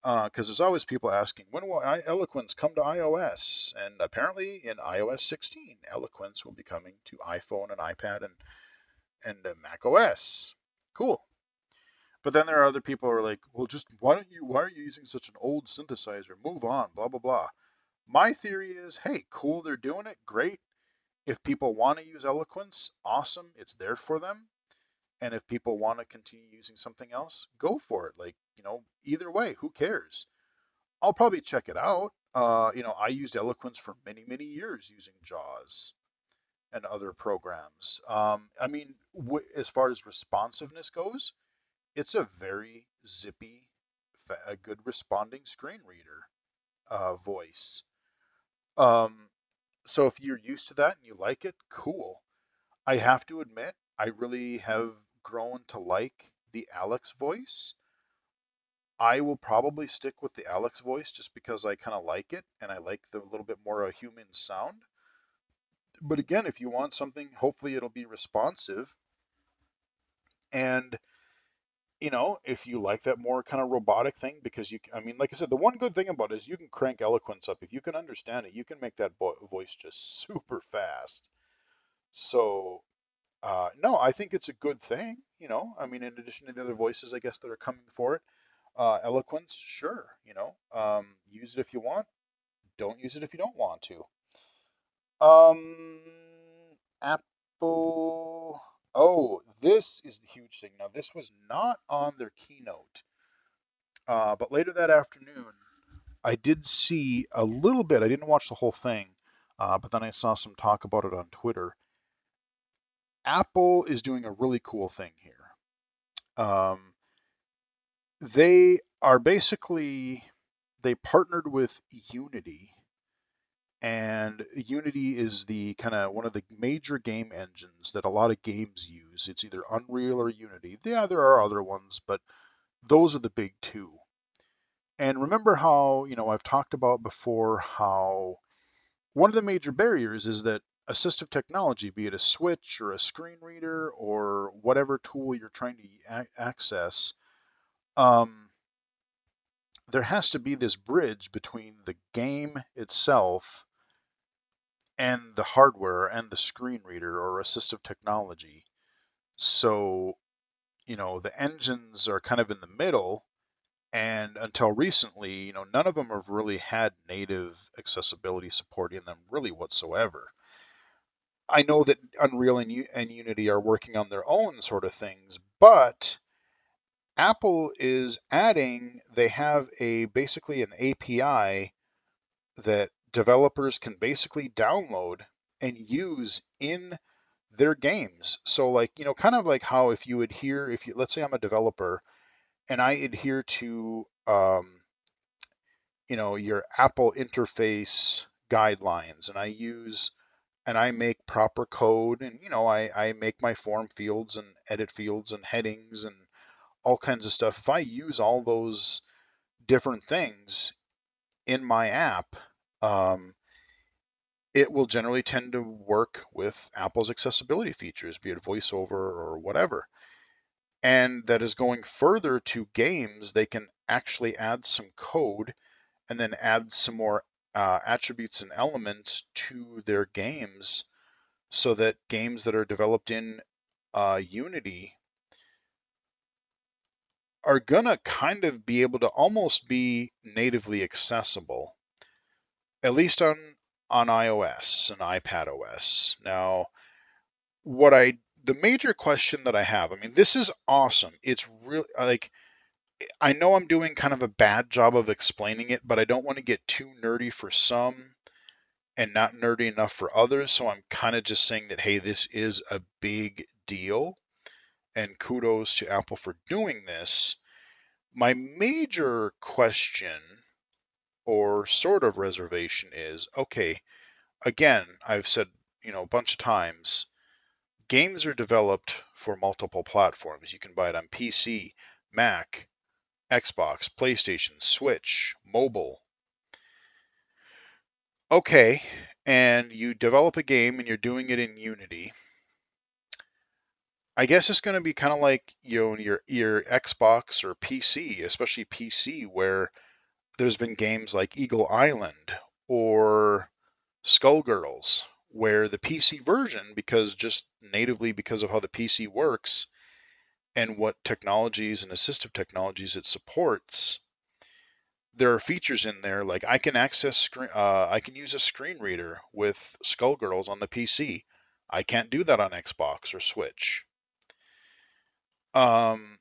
Because there's always people asking, when will eloquence come to iOS? And apparently in iOS 16, eloquence will be coming to iPhone and iPad and Mac OS. Cool. But then there are other people who are like, well, just why are you using such an old synthesizer? Move on, blah, blah, blah. My theory is, hey, cool, they're doing it, great. If people want to use eloquence, awesome, it's there for them. And if people want to continue using something else, go for it. Like, either way, who cares? I'll probably check it out. I used eloquence for many, many years using JAWS and other programs. I mean, as far as responsiveness goes, it's a very zippy, a good responding screen reader voice. Um, so if you're used to that and you like it, cool. I have to admit, I really have grown to like the Alex voice. I will probably stick with the Alex voice just because I kind of like it and I like the little bit more a human sound. But again, if you want something, hopefully it'll be responsive. And if you like that more kind of robotic thing, because I mean, like I said, the one good thing about it is you can crank eloquence up. If you can understand it, you can make that voice just super fast. So, no, I think it's a good thing. I mean, in addition to the other voices, I guess, that are coming for it, eloquence, sure, use it if you want, don't use it if you don't want to. Um, Apple. Oh, this is the huge thing. Now, this was not on their keynote. But later that afternoon, I did see a little bit. I didn't watch the whole thing, but then I saw some talk about it on Twitter. Apple is doing a really cool thing here. They are basically, they partnered with Unity, and Unity is the kind of one of the major game engines that a lot of games use. It's either Unreal or Unity. Yeah, there are other ones, but those are the big two. And remember how, I've talked about before how one of the major barriers is that assistive technology, be it a switch or a screen reader or whatever tool you're trying to access, um, there has to be this bridge between the game itself and the hardware and the screen reader or assistive technology. So, the engines are kind of in the middle. And until recently, none of them have really had native accessibility support in them really whatsoever. I know that Unreal and Unity are working on their own sort of things, but Apple is adding, they have basically an API that developers can basically download and use in their games. So like, kind of like how if you, let's say I'm a developer and I adhere to, your Apple interface guidelines and I make proper code and, I make my form fields and edit fields and headings and all kinds of stuff. If I use all those different things in my app, um, it will generally tend to work with Apple's accessibility features, be it VoiceOver or whatever. And that is going further to games. They can actually add some code and then add some more attributes and elements to their games so that games that are developed in Unity are going to kind of be able to almost be natively accessible, at least on iOS and iPad OS. Now, what I the major question that I have, I mean, this is awesome. It's really like, I know I'm doing kind of a bad job of explaining it, but I don't want to get too nerdy for some and not nerdy enough for others. So I'm kind of just saying that, hey, this is a big deal, and kudos to Apple for doing this. My major question or sort of reservation is, okay, again, I've said, a bunch of times, games are developed for multiple platforms. You can buy it on PC, Mac, Xbox, PlayStation, Switch, mobile. Okay, and you develop a game and you're doing it in Unity. I guess it's going to be kind of like, your Xbox or PC, especially PC, where there's been games like Eagle Island or Skullgirls, where the PC version, because of how the PC works and what technologies and assistive technologies it supports, there are features in there like I can use a screen reader with Skullgirls on the PC. I can't do that on Xbox or Switch. Um,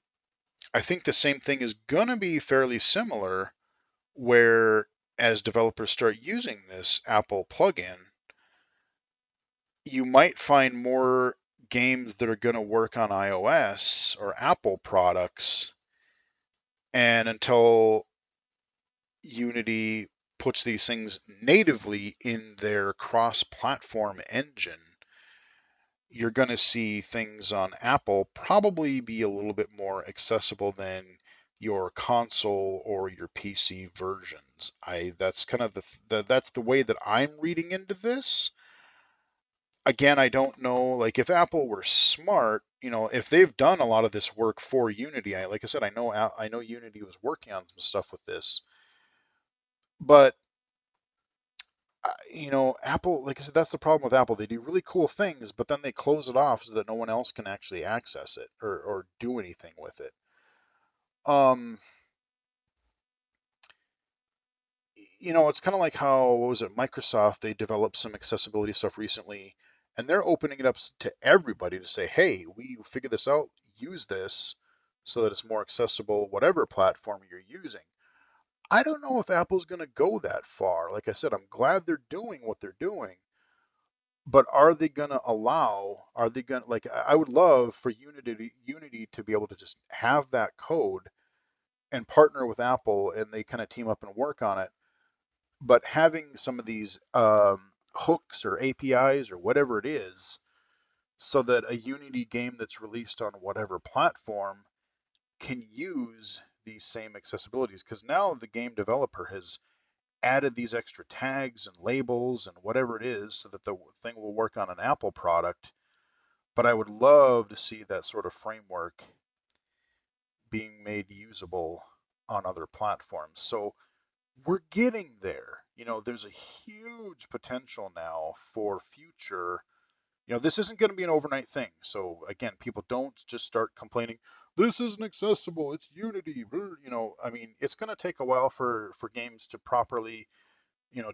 I think the same thing is gonna be fairly similar, where as developers start using this Apple plugin, you might find more games that are going to work on iOS or Apple products, and until Unity puts these things natively in their cross-platform engine, you're going to see things on Apple probably be a little bit more accessible than your console or your PC versions. That's kind of that's the way that I'm reading into this. Again, I don't know, like, if Apple were smart, if they've done a lot of this work for Unity. Like I said, I know Unity was working on some stuff with this, but Apple, like I said, that's the problem with Apple. They do really cool things, but then they close it off so that no one else can actually access it or do anything with it. Um, it's kind of like how, what was it, Microsoft, they developed some accessibility stuff recently, and they're opening it up to everybody to say, hey, we figured this out, use this so that it's more accessible, whatever platform you're using. I don't know if Apple's going to go that far. Like I said, I'm glad they're doing what they're doing, but are they going to, like, I would love for Unity to be able to just have that code and partner with Apple, and they kind of team up and work on it. But having some of these hooks or APIs or whatever it is, so that a Unity game that's released on whatever platform can use these same accessibilities. Because now the game developer has added these extra tags and labels and whatever it is so that the thing will work on an Apple product. But I would love to see that sort of framework being made usable on other platforms. So we're getting there. There's a huge potential now for future. This isn't going to be an overnight thing. So again, people don't just start complaining, this isn't accessible, it's Unity. I mean, it's going to take a while for games to properly,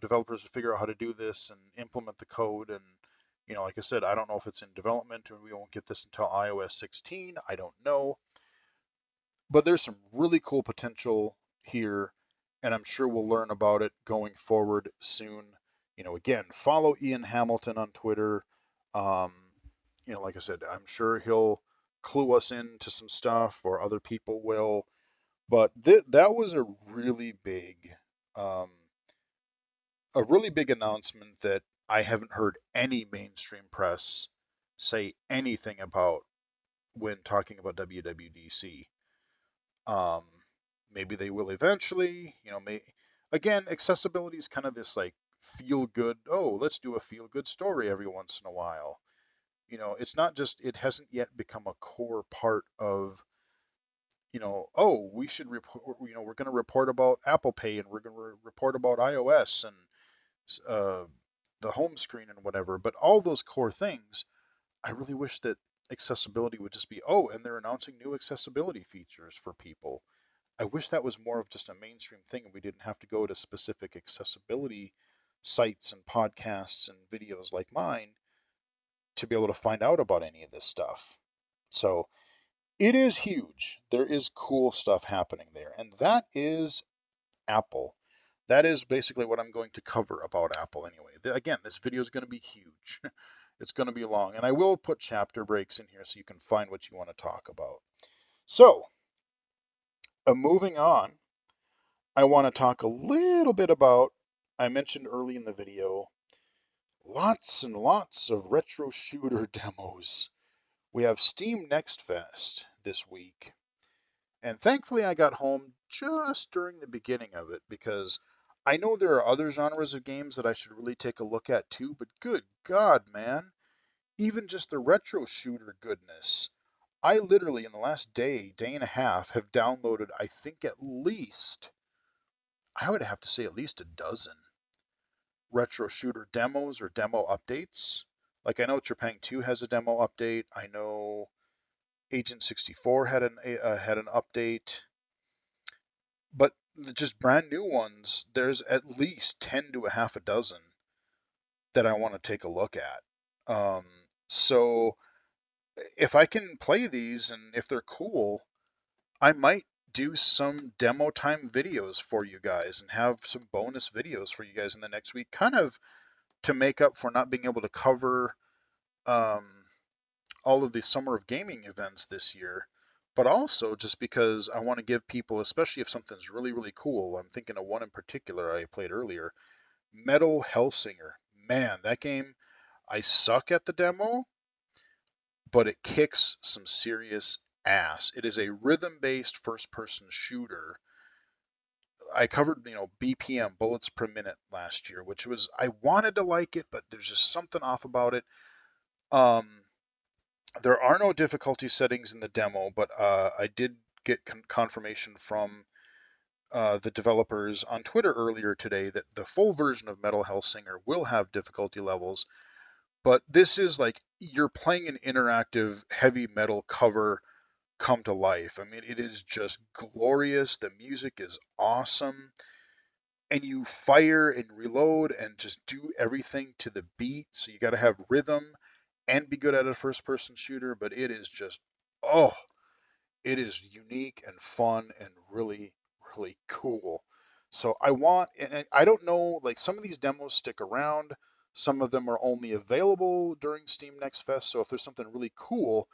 developers to figure out how to do this and implement the code. And, like I said, I don't know if it's in development and we won't get this until iOS 16. I don't know. But there's some really cool potential here, and I'm sure we'll learn about it going forward soon. Again, follow Ian Hamilton on Twitter. Um, like I said, I'm sure he'll clue us into some stuff, or other people will. But that was um, a really big announcement that I haven't heard any mainstream press say anything about when talking about WWDC. Um, Maybe they will eventually. Again, accessibility is kind of this like feel good. Oh, let's do a feel good story every once in a while. It's not just. It hasn't yet become a core part of. Oh, we should report. We're going to report about Apple Pay, and we're going to report about iOS and uh, the home screen and whatever. But all those core things, I really wish that accessibility would just be, oh, and they're announcing new accessibility features for people. I wish that was more of just a mainstream thing and we didn't have to go to specific accessibility sites and podcasts and videos like mine to be able to find out about any of this stuff. So it is huge. There is cool stuff happening there. And that is Apple. That is basically what I'm going to cover about Apple anyway. Again, this video is going to be huge. It's going to be long. And I will put chapter breaks in here so you can find what you want to talk about. So, moving on, I want to talk a little bit about, I mentioned early in the video, lots and lots of retro shooter demos. We have Steam Next Fest this week. And thankfully I got home just during the beginning of it because I know there are other genres of games that I should really take a look at too, but good God, man. Even just the retro shooter goodness. I literally in the last day and a half have downloaded, I think at least, I would have to say at least a dozen retro shooter demos or demo updates. Like I know Trepang 2 has a demo update. I know Agent 64 had an update. But just brand new ones, there's at least 10 to a half a dozen that I want to take a look at. So if I can play these and if they're cool, I might do some demo time videos for you guys and have some bonus videos for you guys in the next week, kind of to make up for not being able to cover um, all of the Summer of Gaming events this year, but also just because I want to give people, especially if something's really, really cool, I'm thinking of one in particular I played earlier, Metal Hellsinger. Man, that game, I suck at the demo, but it kicks some serious ass. It is a rhythm-based first-person shooter. I covered, BPM, bullets per minute last year, which was, I wanted to like it, but there's just something off about it. There are no difficulty settings in the demo, but I did get confirmation from the developers on Twitter earlier today that the full version of Metal Hellsinger will have difficulty levels. But this is like you're playing an interactive heavy metal cover come to life. I mean, it is just glorious. The music is awesome. And you fire and reload and just do everything to the beat. So you got to have rhythm and be good at a first person shooter. But it is just, oh, it is unique and fun and really, really cool. So and I don't know, like some of these demos stick around. Some of them are only available during Steam Next Fest. So if there's something really cool,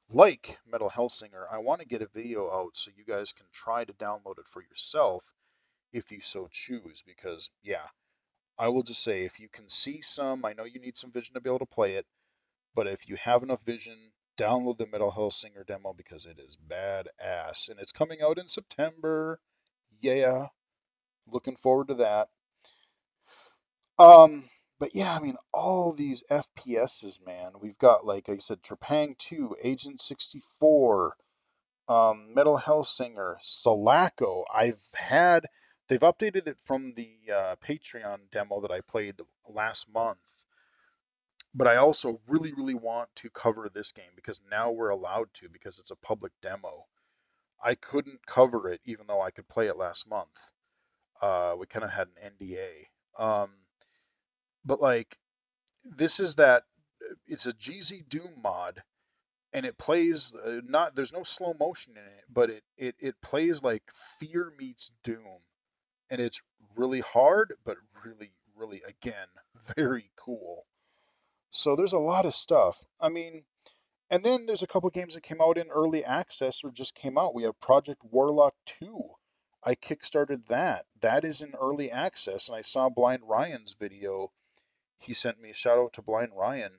like Metal Hellsinger, I want to get a video out so you guys can try to download it for yourself if you so choose. Because, yeah, I will just say if you can see some, I know you need some vision to be able to play it, but if you have enough vision, download the Metal Hellsinger demo because it is badass. And it's coming out in September. Yeah, looking forward to that. Um, but yeah, I mean, all these FPSs, man. We've got, like I said, Trepang 2, Agent 64, Metal Hellsinger, Sulaco. They've updated it from the Patreon demo that I played last month. But I also really, really want to cover this game because now we're allowed to because it's a public demo. I couldn't cover it even though I could play it last month. We kind of had an NDA. But like, this is that it's a GZ Doom mod and it plays not there's no slow motion in it, but it plays like Fear meets Doom, and it's really hard, but really, really again very cool. So there's a lot of stuff. I mean, and then there's a couple games that came out in early access or just came out. We have Project Warlock 2. I kickstarted that. That is in early access, and I saw Blind Ryan's video. He sent me a shout out to Blind Ryan.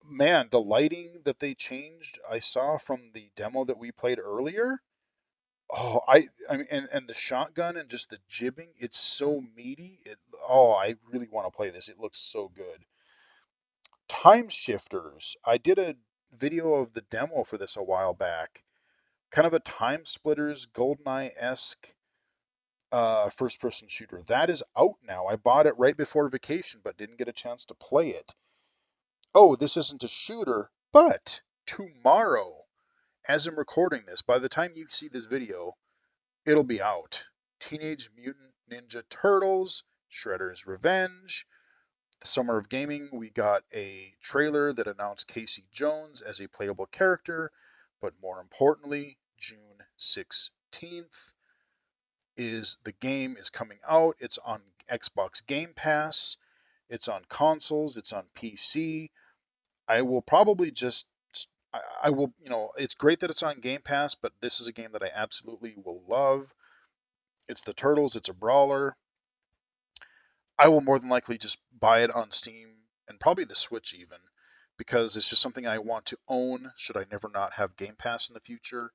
Man, the lighting that they changed, I saw from the demo that we played earlier. Oh, I mean, and the shotgun and just the jibbing, it's so meaty. I really want to play this. It looks so good. Time Shifters. I did a video of the demo for this a while back. Kind of a Time Splitters, GoldenEye-esque first-person shooter. That is out now. I bought it right before vacation, but didn't get a chance to play it. Oh, this isn't a shooter, but tomorrow, as I'm recording this, by the time you see this video, it'll be out. Teenage Mutant Ninja Turtles, Shredder's Revenge. The Summer of Gaming, we got a trailer that announced Casey Jones as a playable character, but more importantly, June 16th is the game is coming out. It's on Xbox Game Pass. It's on consoles. It's on PC. I will probably just I will, it's great that it's on Game Pass, but this is a game that I absolutely will love. It's the Turtles. It's a brawler. I will more than likely just buy it on Steam and probably the Switch even, because it's just something I want to own should I never not have Game Pass in the future.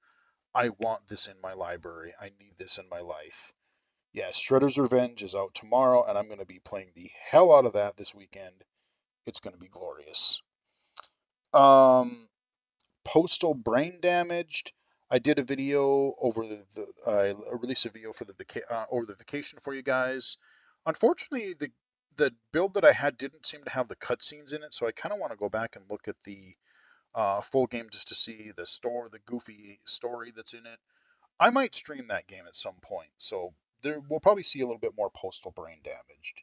I want this in my library. I need this in my life. Yeah, Shredder's Revenge is out tomorrow, and I'm going to be playing the hell out of that this weekend. It's going to be glorious. Um, Postal Brain Damaged. I did a video over I released a video for over the vacation for you guys. Unfortunately, the build that I had didn't seem to have the cutscenes in it, so I kind of want to go back and look at the full game just to see the goofy story that's in it. I might stream that game at some point, so we'll probably see a little bit more Postal Brain Damaged.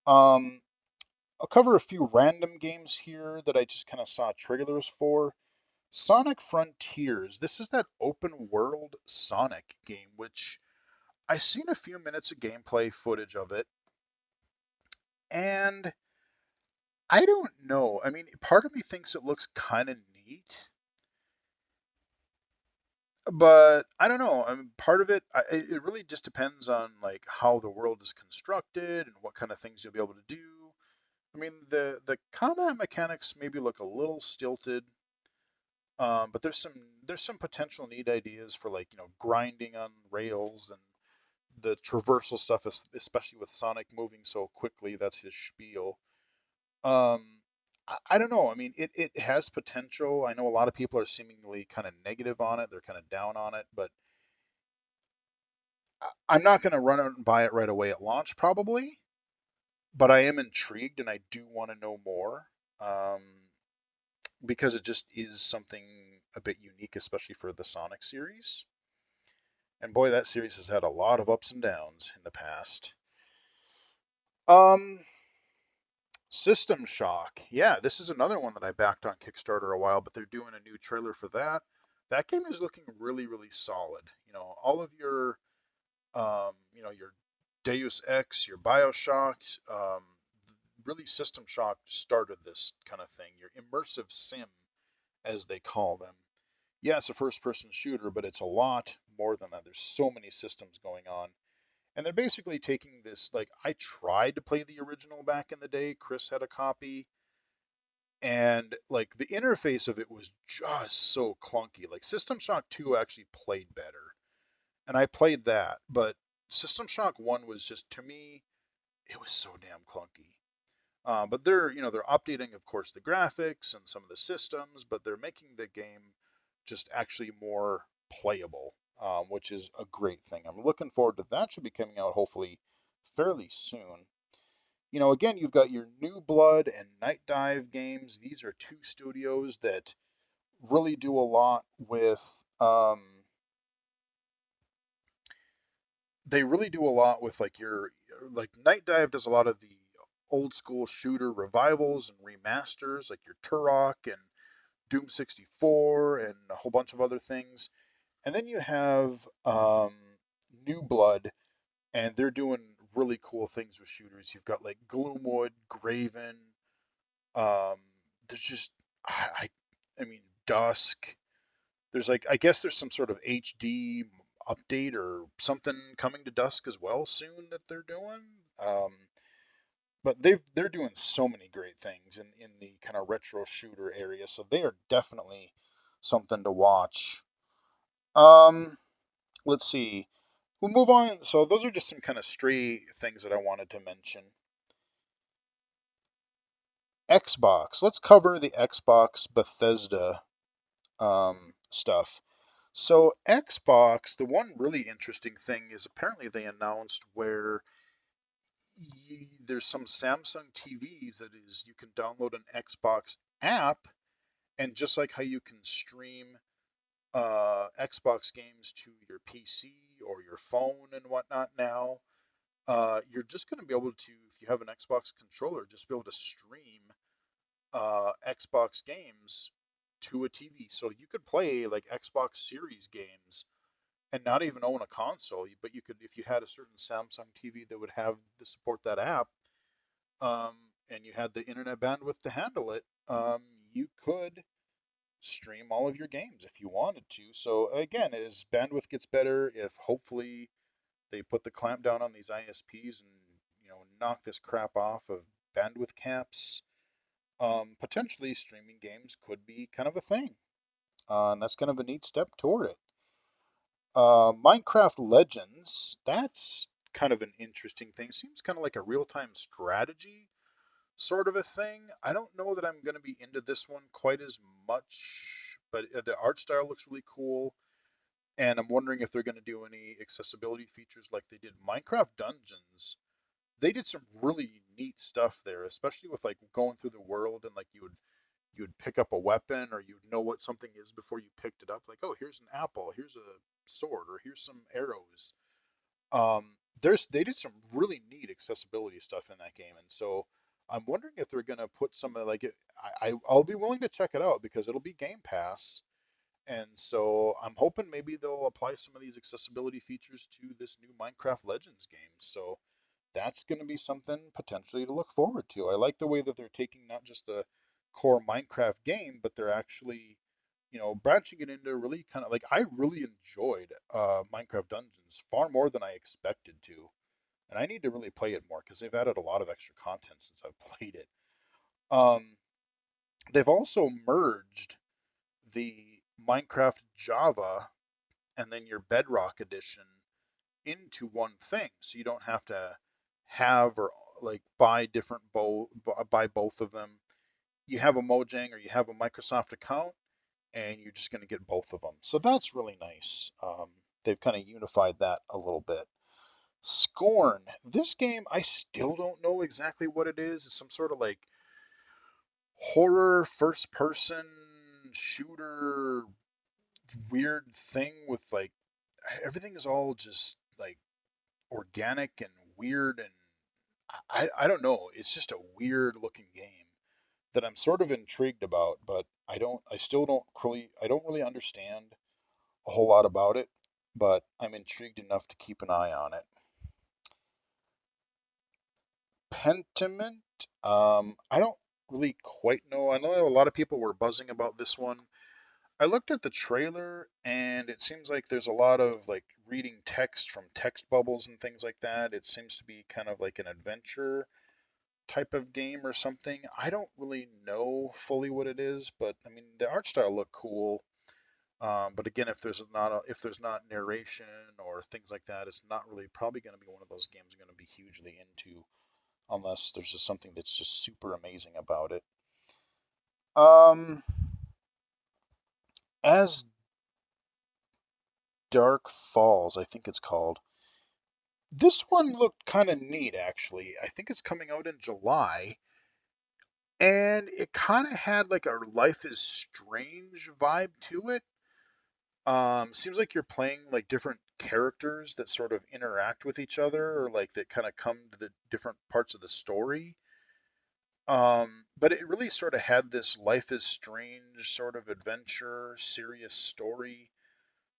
Um, I'll cover a few random games here that I just kind of saw trailers for. Sonic Frontiers. This is that open world Sonic game, which I've seen a few minutes of gameplay footage of it, and I don't know. I mean, part of me thinks it looks kind of neat, but I don't know. I mean, part of it really just depends on like how the world is constructed and what kind of things you'll be able to do. I mean, the combat mechanics maybe look a little stilted, but there's some potential neat ideas for like grinding on rails and the traversal stuff, especially with Sonic moving so quickly. That's his spiel. Um, I don't know. I mean, it has potential. I know a lot of people are seemingly kind of negative on it. They're kind of down on it, but I'm not going to run out and buy it right away at launch, probably. But I am intrigued and I do want to know more um, because it just is something a bit unique, especially for the Sonic series. And boy, that series has had a lot of ups and downs in the past. Um, System Shock. Yeah, this is another one that I backed on Kickstarter a while, but they're doing a new trailer for that. That game is looking really, really solid. All of your Deus Ex, your Bioshocks, really System Shock started this kind of thing. Your immersive sim, as they call them. Yeah, it's a first-person shooter, but it's a lot more than that. There's so many systems going on. And they're basically taking this, like, I tried to play the original back in the day. Chris had a copy, and like the interface of it was just so clunky. Like System Shock 2 actually played better, and I played that, but System Shock 1 was just, to me, it was so damn clunky. But they're updating, of course, the graphics and some of the systems, but they're making the game just actually more playable, which is a great thing. I'm looking forward to that. Should be coming out hopefully fairly soon. Again, you've got your New Blood and Night Dive games. These are two studios that really do a lot with. They really do a lot with like Night Dive does a lot of the old school shooter revivals and remasters, like your Turok and Doom 64 and a whole bunch of other things. And then you have New Blood, and they're doing really cool things with shooters. You've got like Gloomwood, Graven. Um, there's just I mean Dusk. There's like I guess there's some sort of HD update or something coming to Dusk as well soon that they're doing. Um, but they're doing so many great things in the kind of retro shooter area, so they are definitely something to watch. Um, let's see. We'll move on. So those are just some kind of stray things that I wanted to mention. Xbox. Let's cover the Xbox Bethesda stuff. So Xbox, the one really interesting thing is apparently they announced where there's some Samsung TVs that is you can download an Xbox app, and just like how you can stream Xbox games to your PC or your phone and whatnot now, you're just going to be able to, if you have an Xbox controller, just be able to stream Xbox games to a TV. So you could play like Xbox Series games and not even own a console, but you could, if you had a certain Samsung TV that would have to support that app, um, and you had the internet bandwidth to handle it, you could stream all of your games if you wanted to. So again, as bandwidth gets better, if hopefully they put the clamp down on these ISPs and knock this crap off of bandwidth caps, potentially streaming games could be kind of a thing, and that's kind of a neat step toward it. Minecraft Legends, that's kind of an interesting thing. Seems kind of like a real-time strategy sort of a thing. I don't know that I'm going to be into this one quite as much, but the art style looks really cool. And I'm wondering if they're going to do any accessibility features like they did Minecraft Dungeons. They did some really neat stuff there, especially with like going through the world and like you would pick up a weapon or you'd know what something is before you picked it up. Like, oh, here's an apple, here's a sword, or here's some arrows. They did some really neat accessibility stuff in that game, and so I'm wondering if they're gonna put some of like it. I'll be willing to check it out because it'll be Game Pass, and so I'm hoping maybe they'll apply some of these accessibility features to this new Minecraft Legends game. So that's going to be something potentially to look forward to. I like the way that they're taking not just the core Minecraft game, but they're actually, branching it into really kind of like I really enjoyed Minecraft Dungeons far more than I expected to. And I need to really play it more because they've added a lot of extra content since I've played it. Um, they've also merged the Minecraft Java and then your Bedrock edition into one thing, so you don't have to have or like buy both of them. You have a Mojang or you have a Microsoft account, and you're just going to get both of them. So that's really nice. They've kind of unified that a little bit. Scorn. This game, I still don't know exactly what it is. It's some sort of like horror first person shooter weird thing with like everything is all just like organic and weird, and I don't know. It's just a weird looking game that I'm sort of intrigued about, but I still don't really understand a whole lot about it, but I'm intrigued enough to keep an eye on it. Pentiment, I don't really quite know. I know a lot of people were buzzing about this one. I looked at the trailer and it seems like there's a lot of like reading text from text bubbles and things like that. It seems to be kind of like an adventure type of game or something. I don't really know fully what it is, but I mean the art style looked cool. But again, if there's not narration or things like that, it's not really probably going to be one of those games I'm going to be hugely into unless there's just something that's just super amazing about it. Um, as Dark Falls, I think it's called. This one looked kind of neat, actually. I think it's coming out in July, and it kind of had like a Life is Strange vibe to it. Seems like you're playing like different characters that sort of interact with each other, or like that kind of come to the different parts of the story. But it really sort of had this Life is Strange sort of adventure, serious story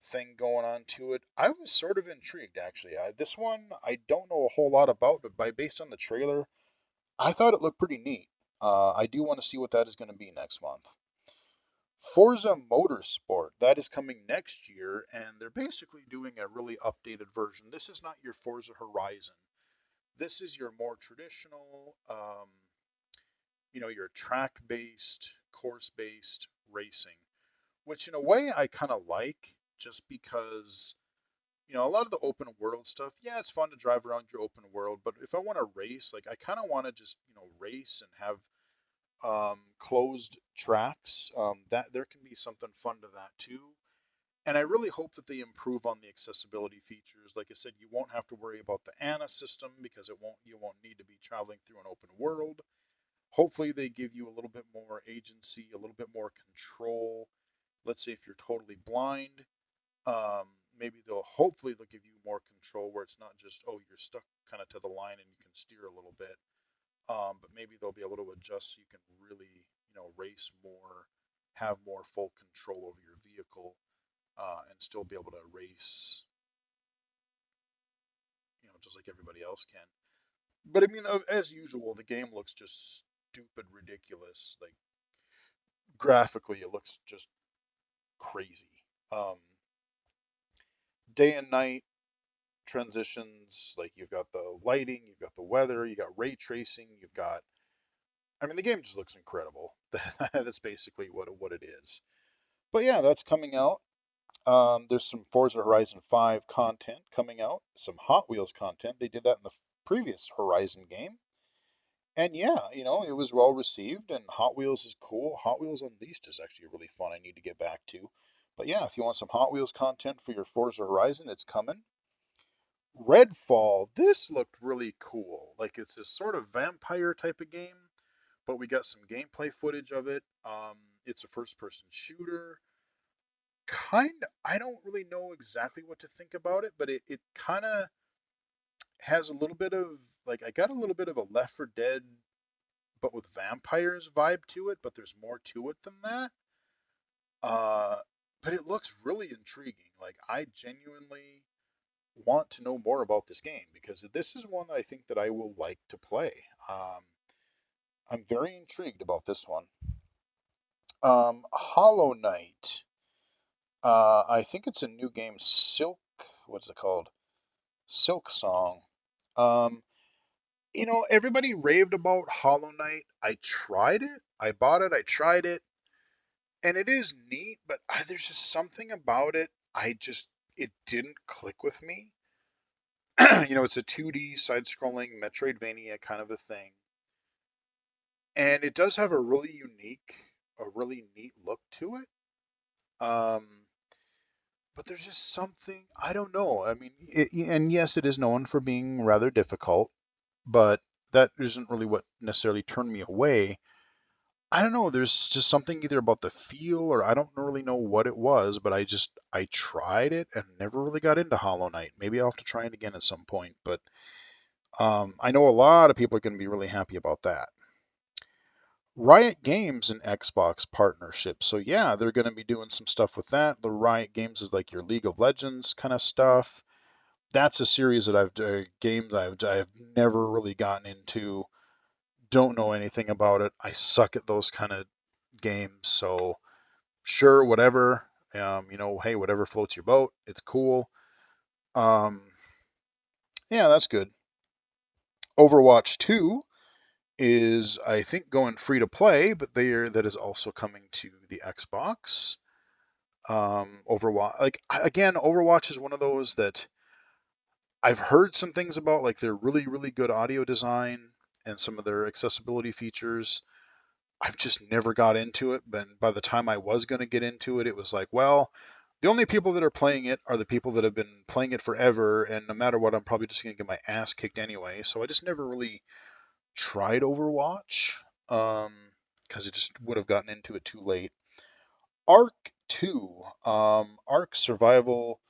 thing going on to it. I was sort of intrigued actually. This one I don't know a whole lot about, but based on the trailer, I thought it looked pretty neat. I do want to see what that is going to be next month. Forza Motorsport, that is coming next year, and they're basically doing a really updated version. This is not your Forza Horizon. This is your more traditional, your track-based, course-based racing, which in a way I kind of like just because, a lot of the open world stuff, yeah, it's fun to drive around your open world, but if I want to race, like I kind of want to just, race and have closed tracks. That there can be something fun to that too. And I really hope that they improve on the accessibility features. Like I said, you won't have to worry about the ANA system because you won't need to be traveling through an open world. Hopefully they give you a little bit more agency, a little bit more control. Let's say if you're totally blind, um, maybe they'll give you more control where it's not just, oh, you're stuck kind of to the line and you can steer a little bit. But maybe they'll be able to adjust so you can really, race more, have more full control over your vehicle, and still be able to race, just like everybody else can. But I mean, as usual, the game looks just stupid, ridiculous. Like graphically, it looks just crazy. Um, Day and night transitions, like you've got the lighting, you've got the weather, you got ray tracing, you've got. I mean, the game just looks incredible. That's basically what it is. But yeah, that's coming out. There's some Forza Horizon 5 content coming out, some Hot Wheels content. They did that in the previous Horizon game. And yeah, it was well received, and Hot Wheels is cool. Hot Wheels Unleashed is actually really fun. I need to get back to. But yeah, if you want some Hot Wheels content for your Forza Horizon, it's coming. Redfall, this looked really cool. Like it's this sort of vampire type of game, but we got some gameplay footage of it. It's a first-person shooter. I don't really know exactly what to think about it, but it kind of has a little bit of like I got a little bit of a Left 4 Dead but with vampires vibe to it, but there's more to it than that. Uh, but it looks really intriguing. Like I genuinely want to know more about this game because this is one that I think that I will like to play. Um, I'm very intrigued about this one. Hollow Knight. I think it's a new game. Silk. What's it called? Silk Song. Um, everybody raved about Hollow Knight. I tried it. I bought it. I tried it. And it is neat, but there's just something about it. It didn't click with me. It's a 2D side-scrolling Metroidvania kind of a thing. And it does have a really neat look to it. Um, but there's just something, I don't know. I mean, and yes, it is known for being rather difficult, but that isn't really what necessarily turned me away. I don't know. There's just something either about the feel or I don't really know what it was, but I tried it and never really got into Hollow Knight. Maybe I'll have to try it again at some point, but I know a lot of people are going to be really happy about that. Riot Games and Xbox partnership. So yeah, they're going to be doing some stuff with that. The Riot Games is like your League of Legends kind of stuff. That's a series that games I've never really gotten into. Don't know anything about it. I suck at those kind of games, so sure, whatever. Hey, whatever floats your boat. It's cool. Um, yeah, that's good. Overwatch 2 is, I think, going free to play, but that is also coming to the Xbox. Overwatch, like again, Overwatch is one of those that I've heard some things about, like their really, really good audio design and some of their accessibility features. I've just never got into it. But by the time I was going to get into it, it was like, well, the only people that are playing it are the people that have been playing it forever, and no matter what, I'm probably just going to get my ass kicked anyway. So I just never really tried Overwatch, because I just would have gotten into it too late. Ark 2, Ark Survival,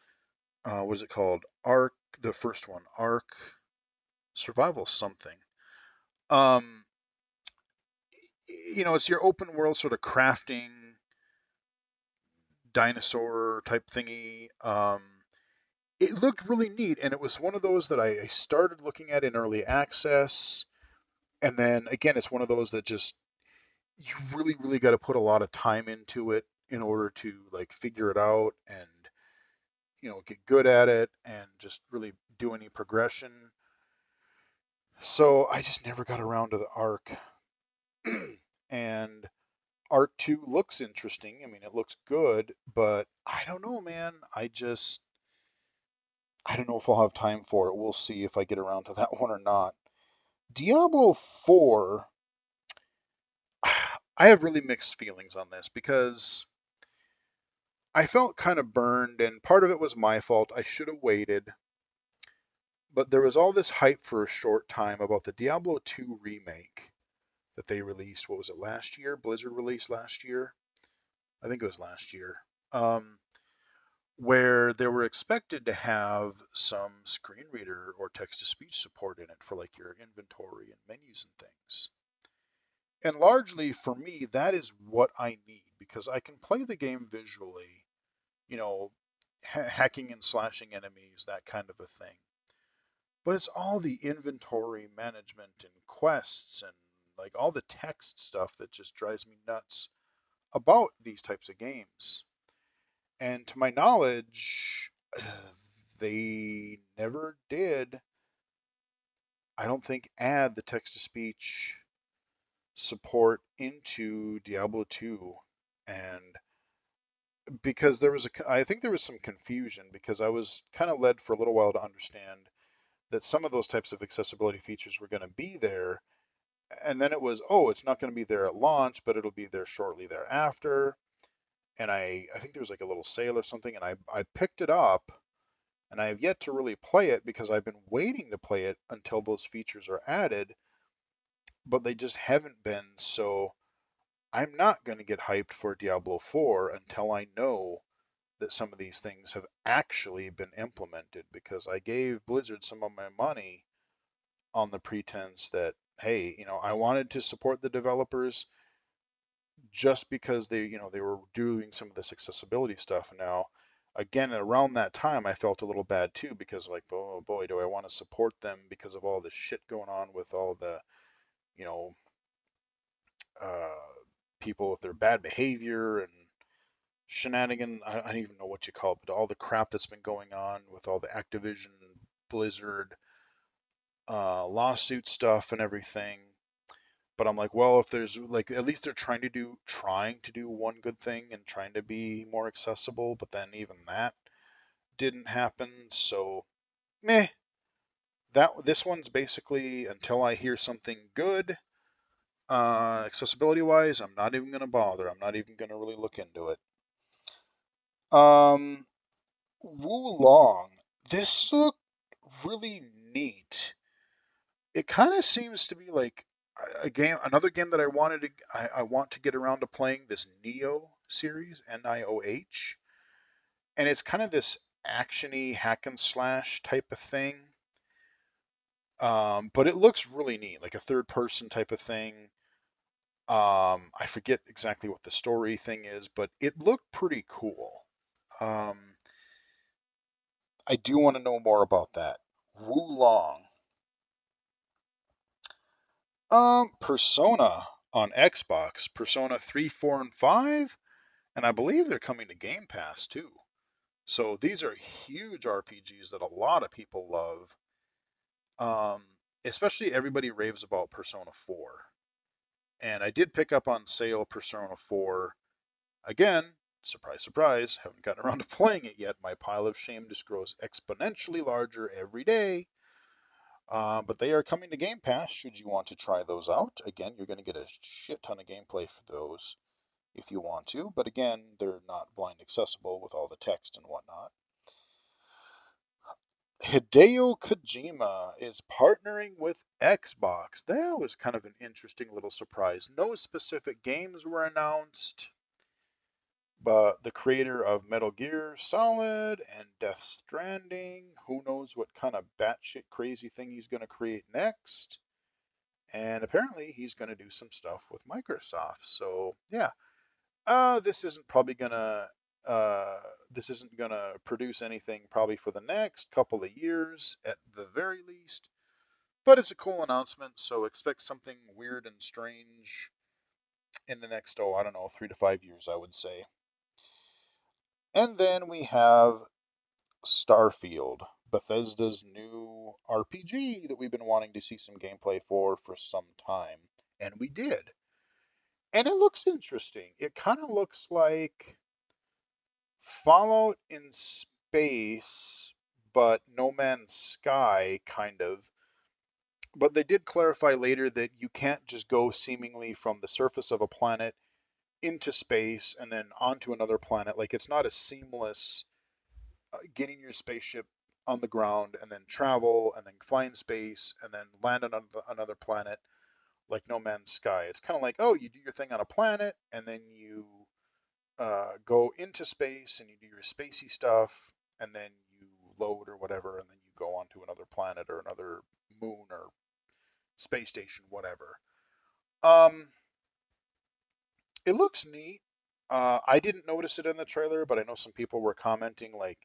what is it called? Ark, the first one, Ark Survival something. Um, it's your open world sort of crafting dinosaur type thingy. It looked really neat, and it was one of those that I started looking at in early access, and then again, it's one of those that just you really, really got to put a lot of time into it in order to like figure it out and get good at it and just really do any progression. So I just never got around to the Arc, and Arc 2 looks interesting. I mean, it looks good, but I don't know, man. I don't know if I'll have time for it. We'll see if I get around to that one or not. Diablo 4, I have really mixed feelings on this because I felt kind of burned, and part of it was my fault. I should have waited. But there was all this hype for a short time about the Diablo 2 remake that they released. What was it, last year? Blizzard released last year? I think it was last year. Um, where they were expected to have some screen reader or text to speech support in it for like your inventory and menus and things. And largely for me, that is what I need because I can play the game visually, you know, hacking and slashing enemies, that kind of a thing. But it's all the inventory management and quests and like all the text stuff that just drives me nuts about these types of games. And to my knowledge, they never did, I don't think, add the text to speech support into Diablo 2. And because I think there was some confusion because I was kind of led for a little while to understand that some of those types of accessibility features were going to be there. And then it was, oh, it's not going to be there at launch, but it'll be there shortly thereafter. And I think there was like a little sale or something, and I picked it up, and I have yet to really play it because I've been waiting to play it until those features are added, but they just haven't been. So I'm not going to get hyped for Diablo 4 until I know that some of these things have actually been implemented because I gave Blizzard some of my money on the pretense that, hey, I wanted to support the developers just because they were doing some of this accessibility stuff. Now, again, around that time, I felt a little bad too because like, oh boy, do I want to support them because of all this shit going on with all the, you know, uh, people with their bad behavior and shenanigan. I don't even know what you call it, but all the crap that's been going on with all the Activision, Blizzard, lawsuit stuff and everything. But I'm like, well, if there's like at least they're trying to do one good thing and trying to be more accessible, but then even that didn't happen. So meh. This one's basically until I hear something good, accessibility wise, I'm not even gonna bother. I'm not even gonna really look into it. Um, Wulong. This looked really neat. It kind of seems to be like another game that I want to get around to playing, this Neo series, NIOH, and it's kind of this actiony hack and slash type of thing. But it looks really neat, like a third person type of thing. I forget exactly what the story thing is, but it looked pretty cool. Um, I do want to know more about that. Wulong. Persona on Xbox, Persona 3, 4, and 5, and I believe they're coming to Game Pass too. So these are huge RPGs that a lot of people love. Um, Especially everybody raves about Persona 4. And I did pick up on sale Persona 4. Again, surprise, surprise, haven't gotten around to playing it yet. My pile of shame just grows exponentially larger every day. But they are coming to Game Pass should you want to try those out. Again, you're going to get a shit ton of gameplay for those if you want to, but again, they're not blind accessible with all the text and whatnot. Hideo Kojima is partnering with Xbox. That was kind of an interesting little surprise. No specific games were announced, but the creator of Metal Gear Solid and Death Stranding, who knows what kind of batshit crazy thing he's going to create next. And apparently he's going to do some stuff with Microsoft. So, yeah, this isn't probably gonna uh, this isn't gonna produce anything probably for the next couple of years at the very least. But it's a cool announcement, so expect something weird and strange in the next, oh, I don't know, 3 to 5 years, I would say. And then we have Starfield, Bethesda's new RPG that we've been wanting to see some gameplay for some time, and we did. And it looks interesting. It kind of looks like Fallout in space, but No Man's Sky, kind of. But they did clarify later that you can't just go seemingly from the surface of a planet into space and then onto another planet. Like it's not a seamless getting your spaceship on the ground and then travel and then fly in space and then land on another planet like No Man's Sky. It's kind of like, oh, you do your thing on a planet and then you go into space and you do your spacey stuff, and then you load or whatever, and then you go on to another planet or another moon or space station, whatever. Um, it looks neat. I didn't notice it in the trailer, but I know some people were commenting like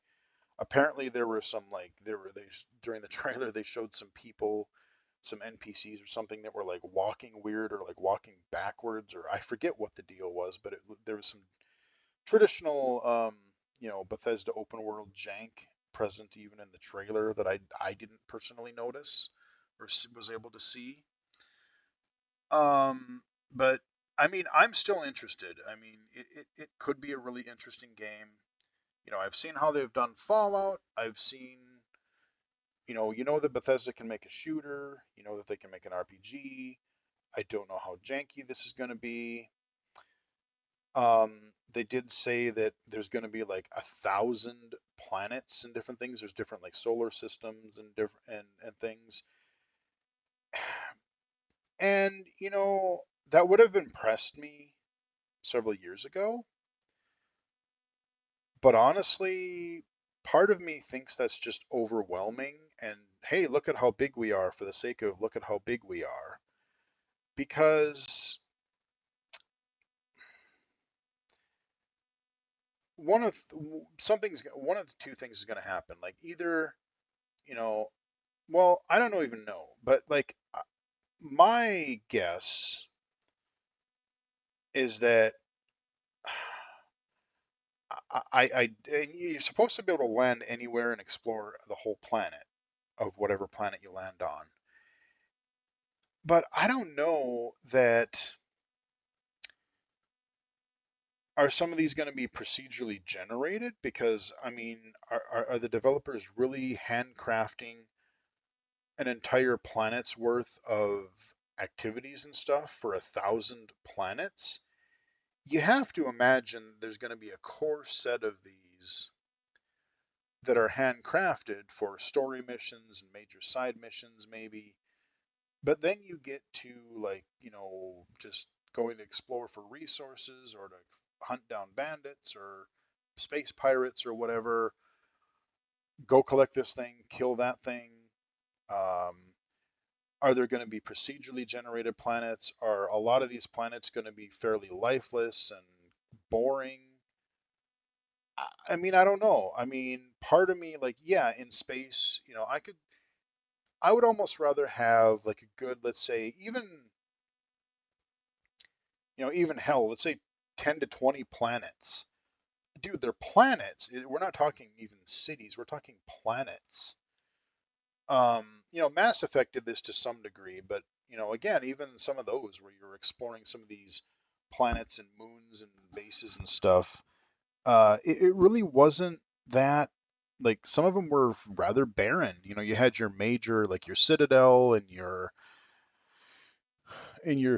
apparently there were some like there were they during the trailer they showed some people, some NPCs or something that were like walking weird or like walking backwards, or I forget what the deal was, but there was some traditional Bethesda open world jank present even in the trailer that I didn't personally notice or was able to see. Um, but I mean, I'm still interested. I mean, it could be a really interesting game. I've seen how they've done Fallout. I've seen, that Bethesda can make a shooter. You know that they can make an RPG. I don't know how janky this is going to be. They did say that there's going to be like 1,000 planets and different things. There's different like solar systems and different and things. And that would have impressed me several years ago. But honestly, part of me thinks that's just overwhelming. And hey, look at how big we are for the sake of look at how big we are. Because one of the two things is going to happen. Like either, you know, well, I don't even know, but like my guess is that you're supposed to be able to land anywhere and explore the whole planet of whatever planet you land on. But I don't know that are some of these going to be procedurally generated? Because, I mean, are the developers really handcrafting an entire planet's worth of activities and stuff for 1,000 planets? You have to imagine there's going to be a core set of these that are handcrafted for story missions and major side missions, maybe. But then you get to, like, just going to explore for resources or to hunt down bandits or space pirates or whatever. Go collect this thing, kill that thing. Um, are there going to be procedurally generated planets? Are a lot of these planets going to be fairly lifeless and boring? I mean, I don't know. I mean, part of me, like, yeah, in space, I would almost rather have like a good, let's say, even hell, let's say 10 to 20 planets. Dude, they're planets. We're not talking even cities. We're talking planets. Mass Effect did this to some degree, but again, even some of those where you're exploring some of these planets and moons and bases and stuff, it really wasn't that. Like some of them were rather barren. You had your major, like your Citadel and your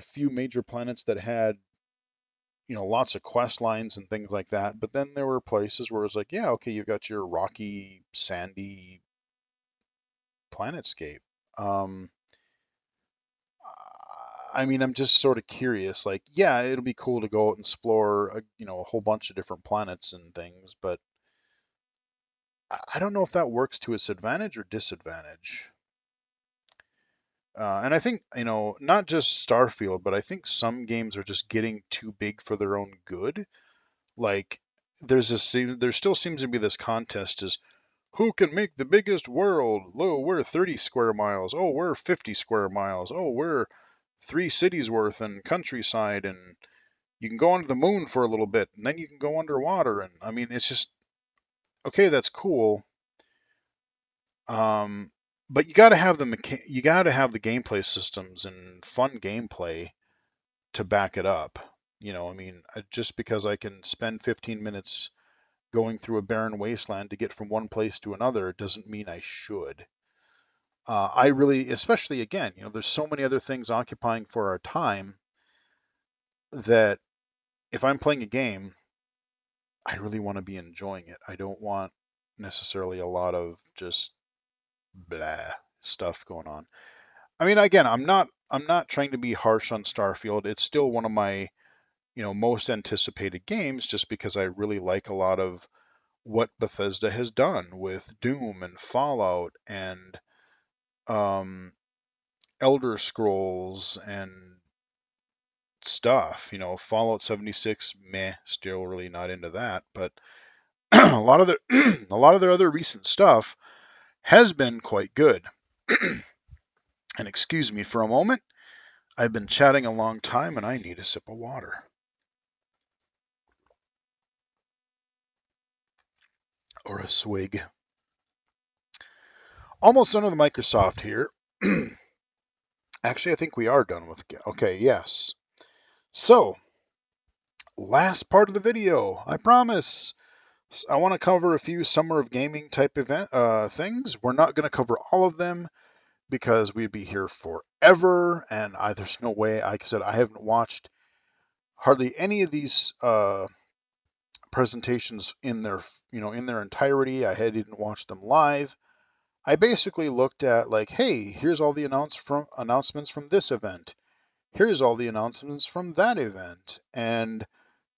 few major planets that had lots of quest lines and things like that. But then there were places where it was like, yeah, okay, you've got your rocky, sandy planetscape. Um, I mean, I'm just sort of curious. Like, yeah, it'll be cool to go out and explore, a whole bunch of different planets and things, but I don't know if that works to its advantage or disadvantage. And I think, not just Starfield, but I think some games are just getting too big for their own good. Like, there still seems to be this contest is who can make the biggest world? Lo, we're 30 square miles. Oh, we're 50 square miles. Oh, we're three cities worth and countryside, and you can go onto the moon for a little bit, and then you can go underwater. And I mean, it's just okay. That's cool. Um, but you got to have the gameplay systems and fun gameplay to back it up. I mean, just because I can spend 15 minutes going through a barren wasteland to get from one place to another doesn't mean I should. I really, especially again, there's so many other things occupying for our time that if I'm playing a game, I really want to be enjoying it. I don't want necessarily a lot of just blah stuff going on. I mean, again, I'm not trying to be harsh on Starfield. It's still one of my most anticipated games just because I really like a lot of what Bethesda has done with Doom and Fallout and um, Elder Scrolls and stuff. Fallout 76, meh, still really not into that, but a lot of their a lot of their other recent stuff has been quite good. And excuse me for a moment. I've been chatting a long time and I need a sip of water. Or a swig. Almost done with Microsoft here. Actually, I think we are done with. Okay, yes. So, last part of the video, I promise. I want to cover a few summer of gaming type event things. We're not going to cover all of them because we'd be here forever, and there's no way. Like I said, I haven't watched hardly any of these presentations in their entirety. Didn't watch them live. I basically looked at like, hey, here's all the announcements from this event. Here's all the announcements from that event, and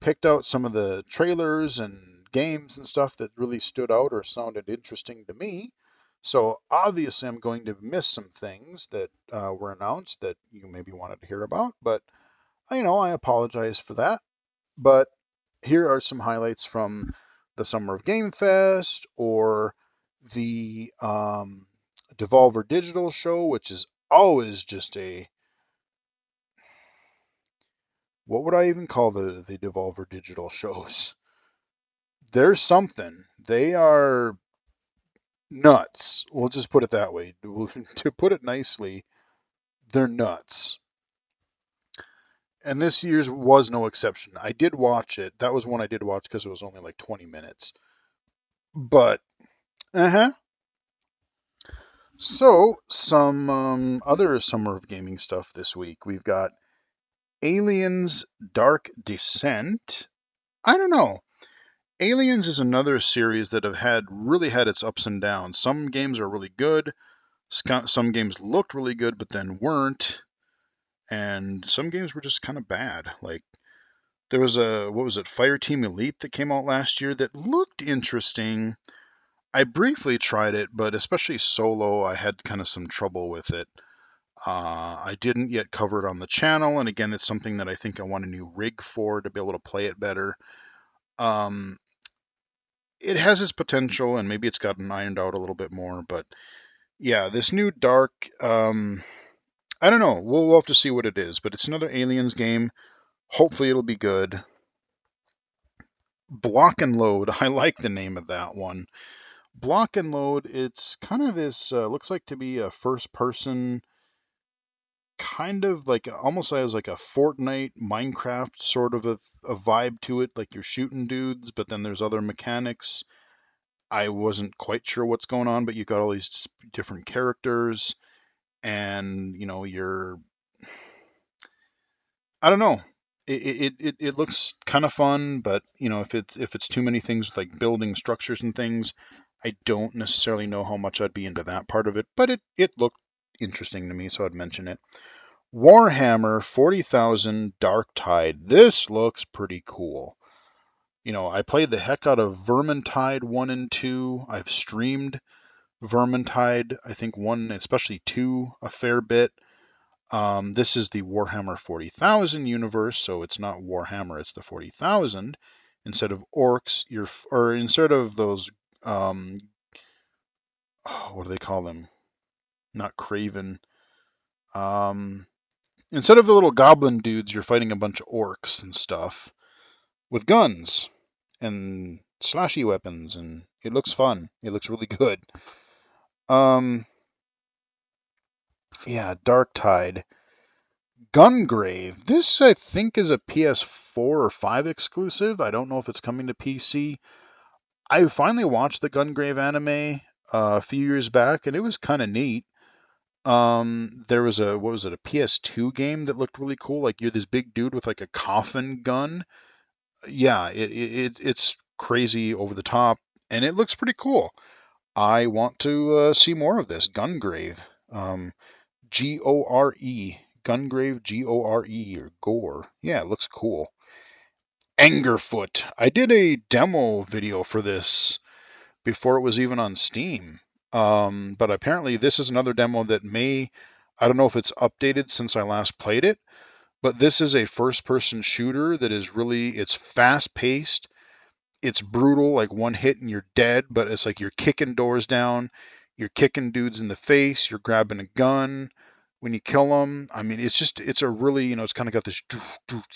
picked out some of the trailers and games and stuff that really stood out or sounded interesting to me. So obviously, I'm going to miss some things that were announced that you maybe wanted to hear about, but I apologize for that. But here are some highlights from the Summer of Game Fest or the Devolver Digital Show, which is always just what would I even call the Devolver Digital shows? There's something. They are nuts. We'll just put it that way. To put it nicely, they're nuts. And this year's was no exception. I did watch it. That was one I did watch because it was only like 20 minutes. But, uh-huh. So, some other Summer of Gaming stuff this week. We've got Aliens Dark Descent. I don't know. Aliens is another series that have really had its ups and downs. Some games are really good. Some games looked really good, but then weren't. And some games were just kind of bad. Like, there was what was it, Fireteam Elite that came out last year that looked interesting. I briefly tried it, but especially solo, I had kind of some trouble with it. I didn't yet cover it on the channel, and again, it's something that I think I want a new rig for to be able to play it better. Um, it has its potential, and maybe it's gotten ironed out a little bit more, but yeah, this new Dark, I don't know. We'll have to see what it is, but it's another Aliens game. Hopefully, it'll be good. Block and Load. I like the name of that one. Block and Load. It's kind of this. Looks like to be a first-person, kind of like almost as like a Fortnite, Minecraft sort of a vibe to it. Like you're shooting dudes, but then there's other mechanics. I wasn't quite sure what's going on, but you got all these different characters, and you're I don't know. It looks kind of fun, but if it's too many things like building structures and things, I don't necessarily know how much I'd be into that part of it. But it looked interesting to me, so I'd mention it. Warhammer 40,000 Dark Tide. This looks pretty cool. I played the heck out of Vermintide 1 and 2. I've streamed Vermintide, I think 1, especially 2, a fair bit. This is the Warhammer 40,000 universe, so it's not Warhammer, it's the 40,000. Instead of orcs, or instead of those, what do they call them? Not Craven. Um, Instead of the little goblin dudes, you're fighting a bunch of orcs and stuff with guns and slashy weapons, and it looks fun. It looks really good. Um, yeah, Dark Tide. Gungrave. This, I think, is a PS4 or 5 exclusive. I don't know if it's coming to PC. I finally watched the Gungrave anime a few years back, and it was kind of neat. There was what was it, a PS2 game that looked really cool. Like you're this big dude with like a coffin gun. Yeah, it's crazy over the top, and it looks pretty cool. I want to see more of this Gungrave. Gore, Gungrave, Gore, or Gore. Yeah, it looks cool. Angerfoot. I did a demo video for this before it was even on Steam. But apparently this is another demo that I don't know if it's updated since I last played it, but this is a first person shooter that is really, it's fast paced. It's brutal, like one hit and you're dead, but it's like you're kicking doors down, you're kicking dudes in the face, you're grabbing a gun when you kill them. I mean, it's a really, it's kind of got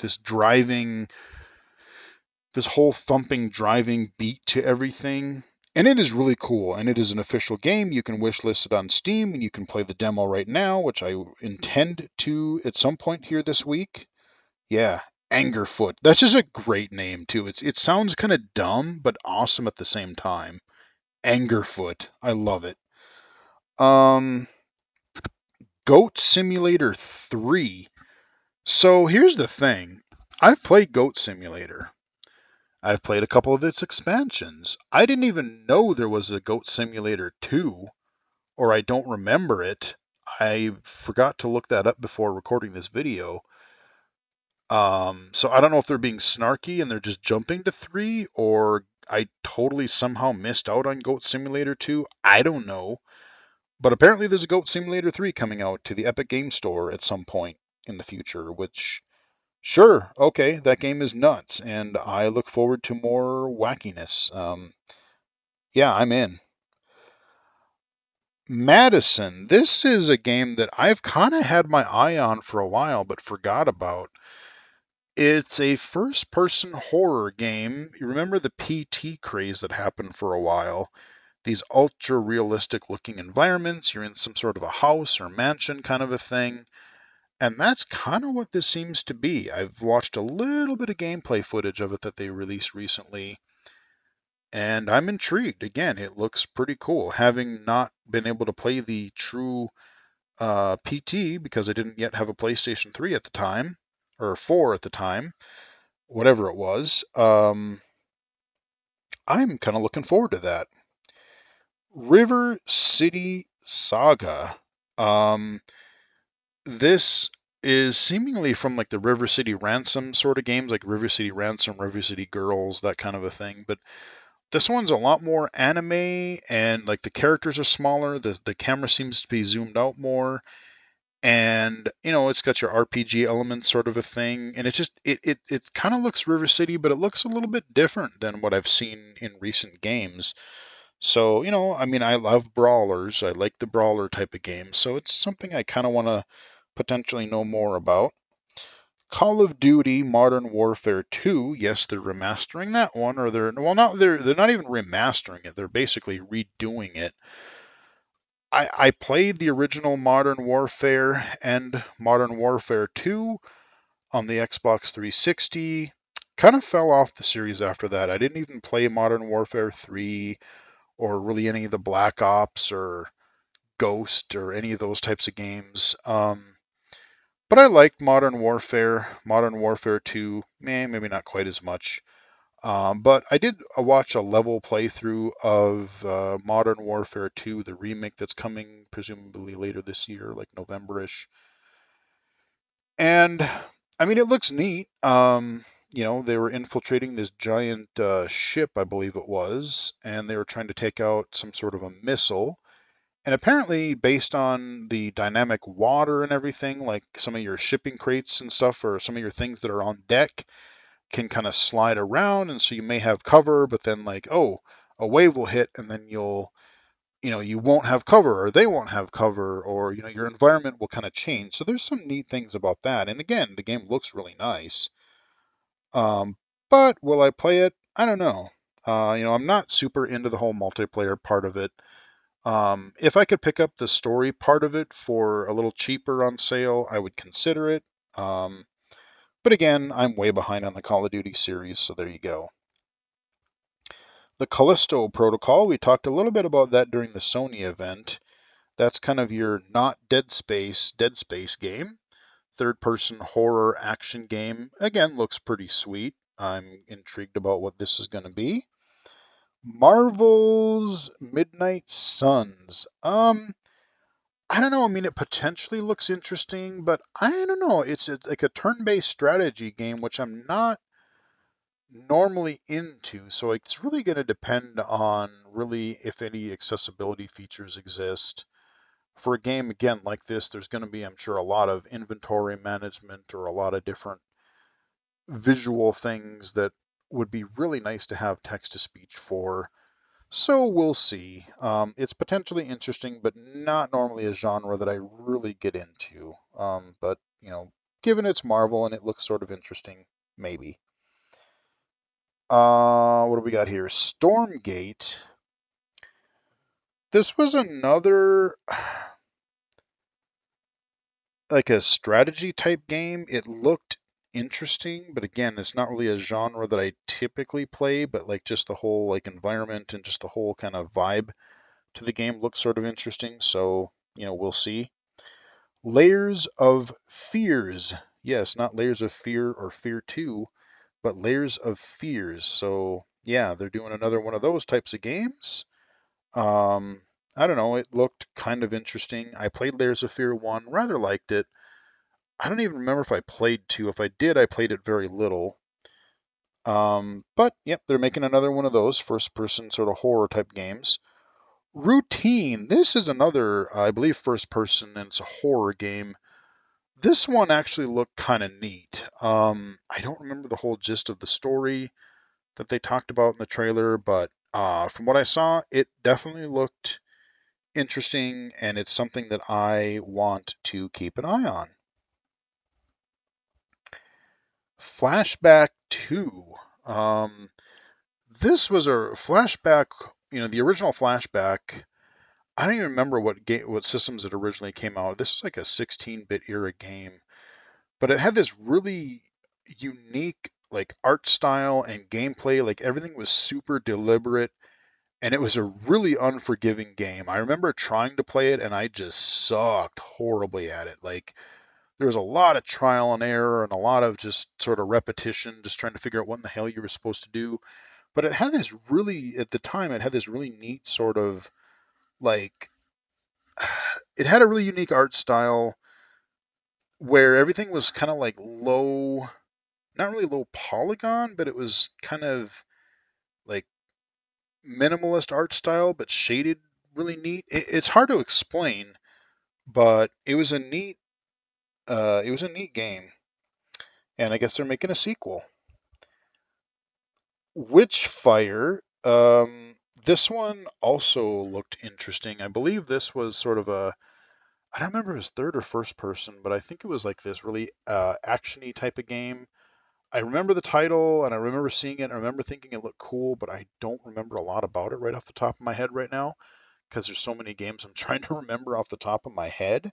this driving, this whole thumping, driving beat to everything. And it is really cool. And it is an official game. You can wishlist it on Steam and you can play the demo right now, which I intend to at some point here this week. Yeah, Angerfoot. That's just a great name too. It sounds kind of dumb, but awesome at the same time. Angerfoot. I love it. Um, Goat Simulator 3. So here's the thing. I've played Goat Simulator. I've played a couple of its expansions. I didn't even know there was a Goat Simulator 2, or I don't remember it. I forgot to look that up before recording this video. So I don't know if they're being snarky and they're just jumping to 3, or I totally somehow missed out on Goat Simulator 2. I don't know. But apparently there's a Goat Simulator 3 coming out to the Epic Game Store at some point in the future, which, sure, okay, that game is nuts, and I look forward to more wackiness. Yeah, I'm in. Madison. This is a game that I've kind of had my eye on for a while, but forgot about. It's a first person horror game. You remember the PT craze that happened for a while? These ultra realistic looking environments. You're in some sort of a house or mansion kind of a thing. And that's kind of what this seems to be. I've watched a little bit of gameplay footage of it that they released recently, and I'm intrigued. Again, it looks pretty cool. Having not been able to play the true PT because I didn't yet have a PlayStation 3 at the time, or 4 at the time, whatever it was, I'm kind of looking forward to that. River City Saga. Um, this is seemingly from like the River City Ransom sort of games, like River City Ransom, River City Girls, that kind of a thing. But this one's a lot more anime, and like the characters are smaller. The camera seems to be zoomed out more, and it's got your RPG element sort of a thing, and it kind of looks River City, but it looks a little bit different than what I've seen in recent games. So, I mean, I love brawlers. I like the brawler type of game. So it's something I kind of want to potentially know more about. Call of Duty Modern Warfare 2, yes, they're remastering that one, or they're not even remastering it. They're basically redoing it. I played the original Modern Warfare and Modern Warfare 2 on the Xbox 360. Kind of fell off the series after that. I didn't even play Modern Warfare 3 or really any of the Black Ops or Ghost or any of those types of games. But I liked Modern Warfare 2, maybe not quite as much. But I did watch a level playthrough of Modern Warfare 2, the remake that's coming presumably later this year, like November-ish. And I mean, it looks neat. They were infiltrating this giant ship, I believe it was, and they were trying to take out some sort of a missile. And apparently, based on the dynamic water and everything, like some of your shipping crates and stuff, or some of your things that are on deck, can kind of slide around. And so you may have cover, but then, like, oh, a wave will hit, and then you won't have cover, or they won't have cover, or, your environment will kind of change. So there's some neat things about that. And again, the game looks really nice. Um, but will I play it? I don't know. I'm not super into the whole multiplayer part of it. If I could pick up the story part of it for a little cheaper on sale, I would consider it. Um, but again, I'm way behind on the Call of Duty series, so there you go. The Callisto Protocol, we talked a little bit about that during the Sony event. That's kind of your not Dead Space game. Third person horror action game. Again, looks pretty sweet. I'm intrigued about what this is going to be. Marvel's Midnight Suns. I don't know. I mean, it potentially looks interesting, but I don't know. It's like a turn-based strategy game, which I'm not normally into. So it's really going to depend on really if any accessibility features exist. For a game again like this, there's going to be, I'm sure, a lot of inventory management or a lot of different visual things that would be really nice to have text to speech for. So we'll see. It's potentially interesting, but not normally a genre that I really get into. But given it's Marvel and it looks sort of interesting, maybe. What do we got here? Stormgate. This was another like a strategy type game. It looked interesting, but again, it's not really a genre that I typically play, but like just the whole like environment and just the whole kind of vibe to the game looks sort of interesting. So, we'll see. Layers of Fears. Yes, not Layers of Fear or Fear 2, but Layers of Fears. So, yeah, they're doing another one of those types of games. Um, I don't know, it looked kind of interesting. I played Layers of Fear 1, rather liked it. I don't even remember if I played 2. If I did, I played it very little. But yep, they're making another one of those first person sort of horror type games. Routine. This is another, I believe, first person, and it's a horror game. This one actually looked kind of neat. I don't remember the whole gist of the story that they talked about in the trailer, but from what I saw, it definitely looked interesting, and it's something that I want to keep an eye on. Flashback 2. Um, this was a flashback, the original Flashback. I don't even remember what systems it originally came out. This was like a 16-bit era game, but it had this really unique like art style and gameplay. Like everything was super deliberate, and it was a really unforgiving game. I remember trying to play it, and I just sucked horribly at it. Like there was a lot of trial and error and a lot of just sort of repetition, just trying to figure out what in the hell you were supposed to do. But it had this really, at the time, it had this really neat sort of like, it had a really unique art style where everything was kind of like low, not really low polygon, but it was kind of like minimalist art style, but shaded really neat. It's hard to explain, but it was a neat game, and I guess they're making a sequel. Witchfire. This one also looked interesting. I believe this was sort of a, I don't remember if it was third or first person, but I think it was like this really actiony type of game. I remember the title and I remember seeing it. And I remember thinking it looked cool, but I don't remember a lot about it right off the top of my head right now because there's so many games I'm trying to remember off the top of my head.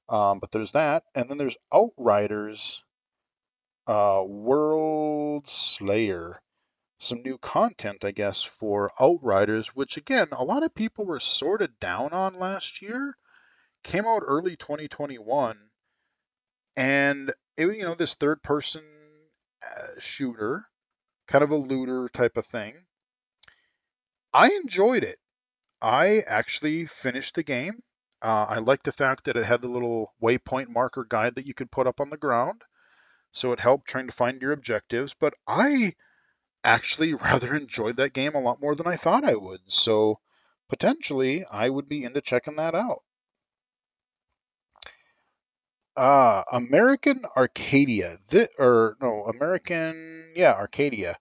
But there's that, and then there's Outriders, World Slayer. Some new content, I guess, for Outriders, which again, a lot of people were sort of down on last year. Came out early 2021, and this third person shooter, kind of a looter type of thing. I enjoyed it. I actually finished the game. I liked the fact that it had the little waypoint marker guide that you could put up on the ground, so it helped trying to find your objectives. But I actually rather enjoyed that game a lot more than I thought I would. So potentially I would be into checking that out. American Arcadia. Or no, Arcadia.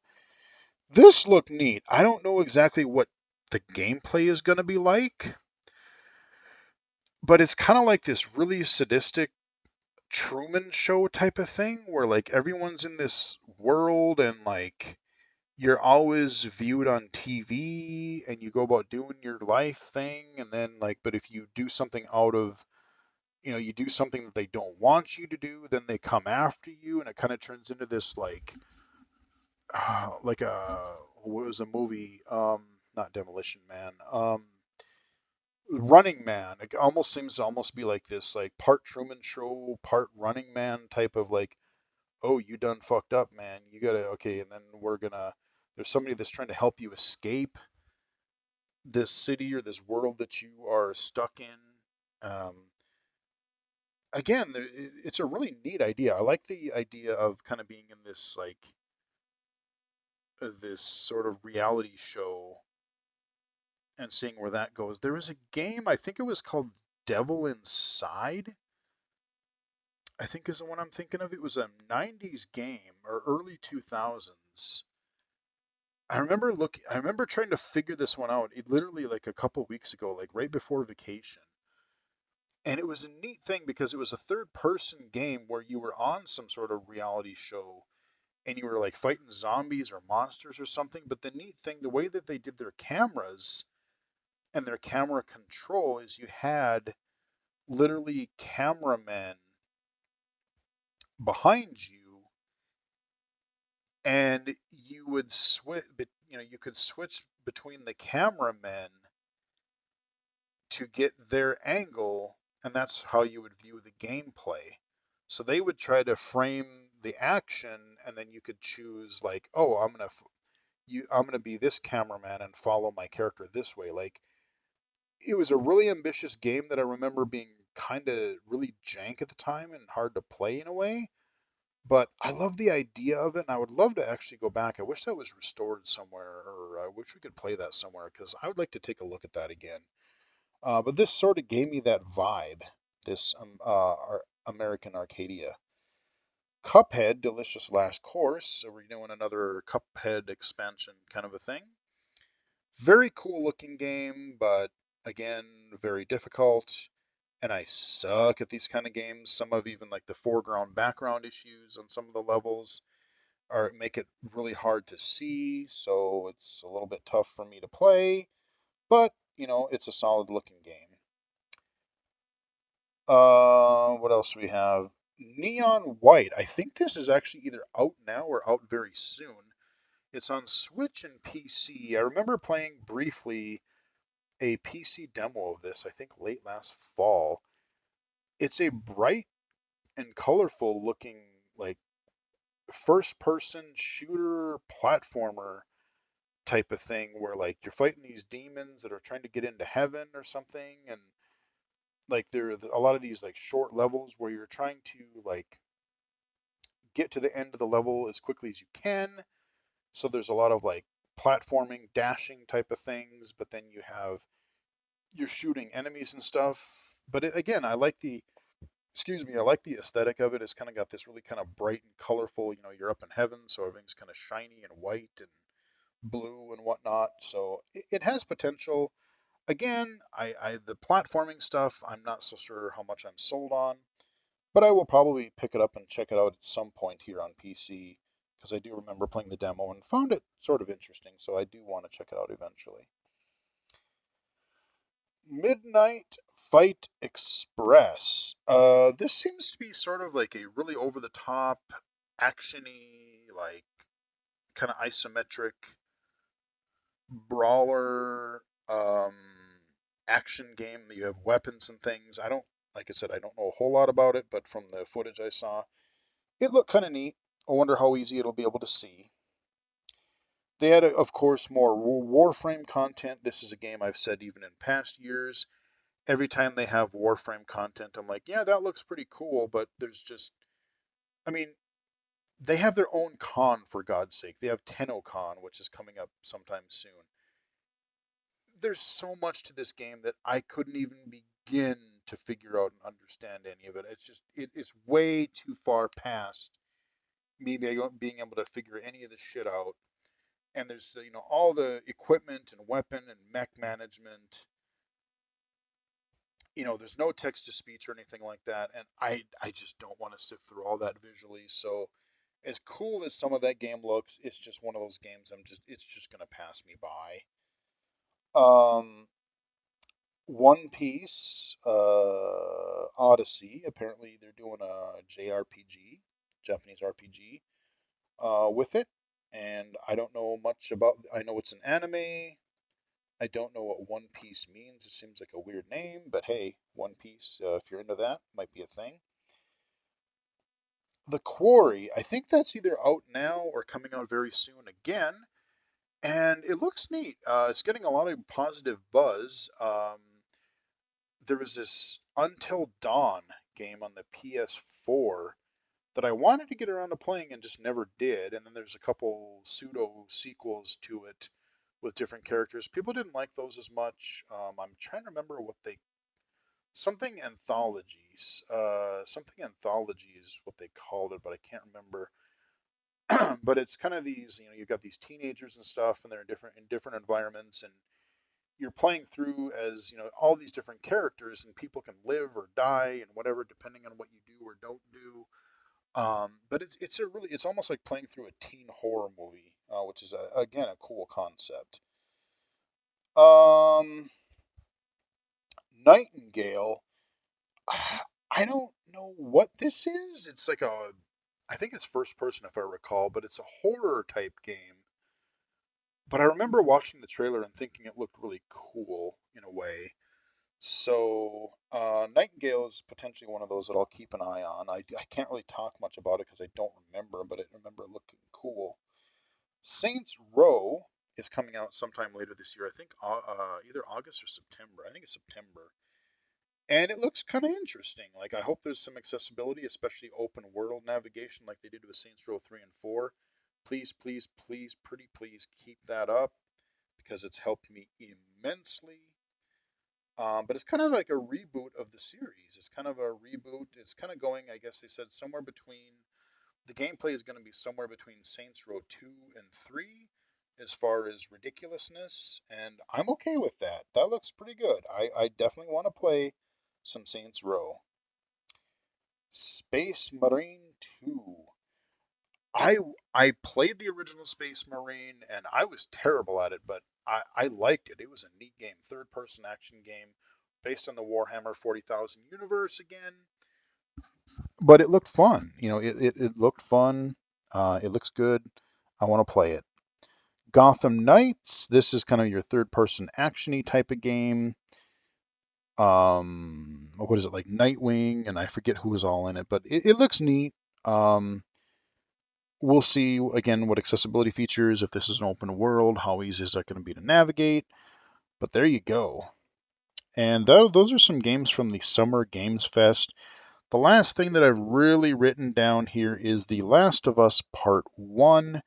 This looked neat. I don't know exactly what the gameplay is going to be like, but it's kind of like this really sadistic Truman Show type of thing where like everyone's in this world and like you're always viewed on TV and you go about doing your life thing and then like but if you do something out of you do something that they don't want you to do, then they come after you and it kind of turns into this like a what was a movie not Demolition Man Running Man. It almost seems to almost be like this like part Truman Show, part Running Man type of like, oh, you done fucked up, man. You gotta okay, and then there's somebody that's trying to help you escape this city or this world that you are stuck in. Um, Again, it's a really neat idea. I like the idea of kind of being in this like this sort of reality show and seeing where that goes. There was a game, I think it was called Devil Inside, I think is the one I'm thinking of. It was a 90s game or early 2000s. I remember trying to figure this one out. It literally like a couple weeks ago, like right before vacation. And it was a neat thing because it was a third person game where you were on some sort of reality show and you were like fighting zombies or monsters or something. But the neat thing, the way that they did their cameras and their camera control is you had literally cameramen behind you and you would switch, you could switch between the cameramen to get their angle, and that's how you would view the gameplay. So they would try to frame the action, and then you could choose like, oh, I'm gonna be this cameraman and follow my character this way. Like it was a really ambitious game that I remember being kind of really jank at the time and hard to play in a way. But I love the idea of it, and I would love to actually go back. I wish that was restored somewhere, or I wish we could play that somewhere because I would like to take a look at that again. But this sort of gave me that vibe, this American Arcadia. Cuphead, Delicious Last Course. So we're doing another Cuphead expansion kind of a thing. Very cool looking game, but again, very difficult. And I suck at these kind of games. Some of even like the foreground background issues on some of the levels are make it really hard to see, so it's a little bit tough for me to play. But it's a solid looking game. What else do we have? Neon White. I think this is actually either out now or out very soon. It's on Switch and PC. I remember playing briefly a PC demo of this, I think late last fall. It's a bright and colorful looking, like, first person shooter platformer type of thing where, like, you're fighting these demons that are trying to get into heaven or something. And, like, there are a lot of these, like, short levels where you're trying to, like, get to the end of the level as quickly as you can. So there's a lot of like platforming, dashing type of things, but then you're shooting enemies and stuff. But again, I like I like the aesthetic of it. It's kind of got this really kind of bright and colorful. You're up in heaven, so everything's kind of shiny and white and blue and whatnot. So it has potential. Again, the platforming stuff, I'm not so sure how much I'm sold on. But I will probably pick it up and check it out at some point here on PC because I do remember playing the demo and found it sort of interesting, so I do want to check it out eventually. Midnight Fight Express. This seems to be sort of like a really over-the-top, actiony, like kind of isometric brawler action game. You have weapons and things. Like I said, I don't know a whole lot about it, but from the footage I saw, it looked kind of neat. I wonder how easy it'll be able to see. They had, of course, more Warframe content. This is a game I've said even in past years. Every time they have Warframe content, I'm like, yeah, that looks pretty cool, but I mean, they have their own con for God's sake. They have TennoCon, which is coming up sometime soon. There's so much to this game that I couldn't even begin to figure out and understand any of it. It's way too far past me being able to figure any of this shit out. And there's all the equipment and weapon and mech management. There's no text to speech or anything like that, and I just don't want to sift through all that visually. So as cool as some of that game looks, it's just one of those games it's just gonna pass me by. One Piece Odyssey. Apparently they're doing a JRPG, Japanese RPG, with it, and I don't know much about. I know it's an anime. I don't know what One Piece means. It seems like a weird name, but hey, One Piece, if you're into that, might be a thing. The Quarry, I think that's either out now or coming out very soon again, and it looks neat. It's getting a lot of positive buzz. There was this Until Dawn game on the PS4 that I wanted to get around to playing and just never did. And then there's a couple pseudo sequels to it with different characters. People didn't like those as much. I'm trying to remember what they something anthologies. Something anthology is what they called it, but I can't remember. But it's kind of these, you've got these teenagers and stuff, and they're in different environments, and you're playing through as all these different characters, and people can live or die and whatever depending on what you do or don't do. But it's almost like playing through a teen horror movie, which is again a cool concept. Um, Nightingale. I don't know what this is. It's like I think it's first person if I recall, but it's a horror type game. But I remember watching the trailer and thinking it looked really cool in a way. So Nightingale is potentially one of those that I'll keep an eye on. I can't really talk much about it because I don't remember, but I remember it looking cool. Saints Row is coming out sometime later this year. I think either August or September. I think it's September. And it looks kind of interesting. Like I hope there's some accessibility, especially open world navigation like they did with Saints Row 3 and 4. Please, please, please, pretty please keep that up because it's helped me immensely. But it's kind of like a reboot of the series. It's kind of a reboot. It's kind of going, I guess they said, somewhere between the gameplay is going to be somewhere between Saints Row 2 and 3 as far as ridiculousness, and I'm okay with that. That looks pretty good. I definitely want to play some Saints Row. Space Marine 2. I I played the original Space Marine and I was terrible at it, but I liked it. It was a neat game, third person action game based on the Warhammer 40,000 universe again. But it looked fun. It looked fun. It looks good. I want to play it. Gotham Knights. This is kind of your third person actiony type of game. What is it, like Nightwing? And I forget who was all in it, but it looks neat. We'll see again what accessibility features, if this is an open world, how easy is that going to be to navigate. But there you go. And those are some games from the Summer Games Fest. The last thing that I've really written down here is The Last of Us Part 1.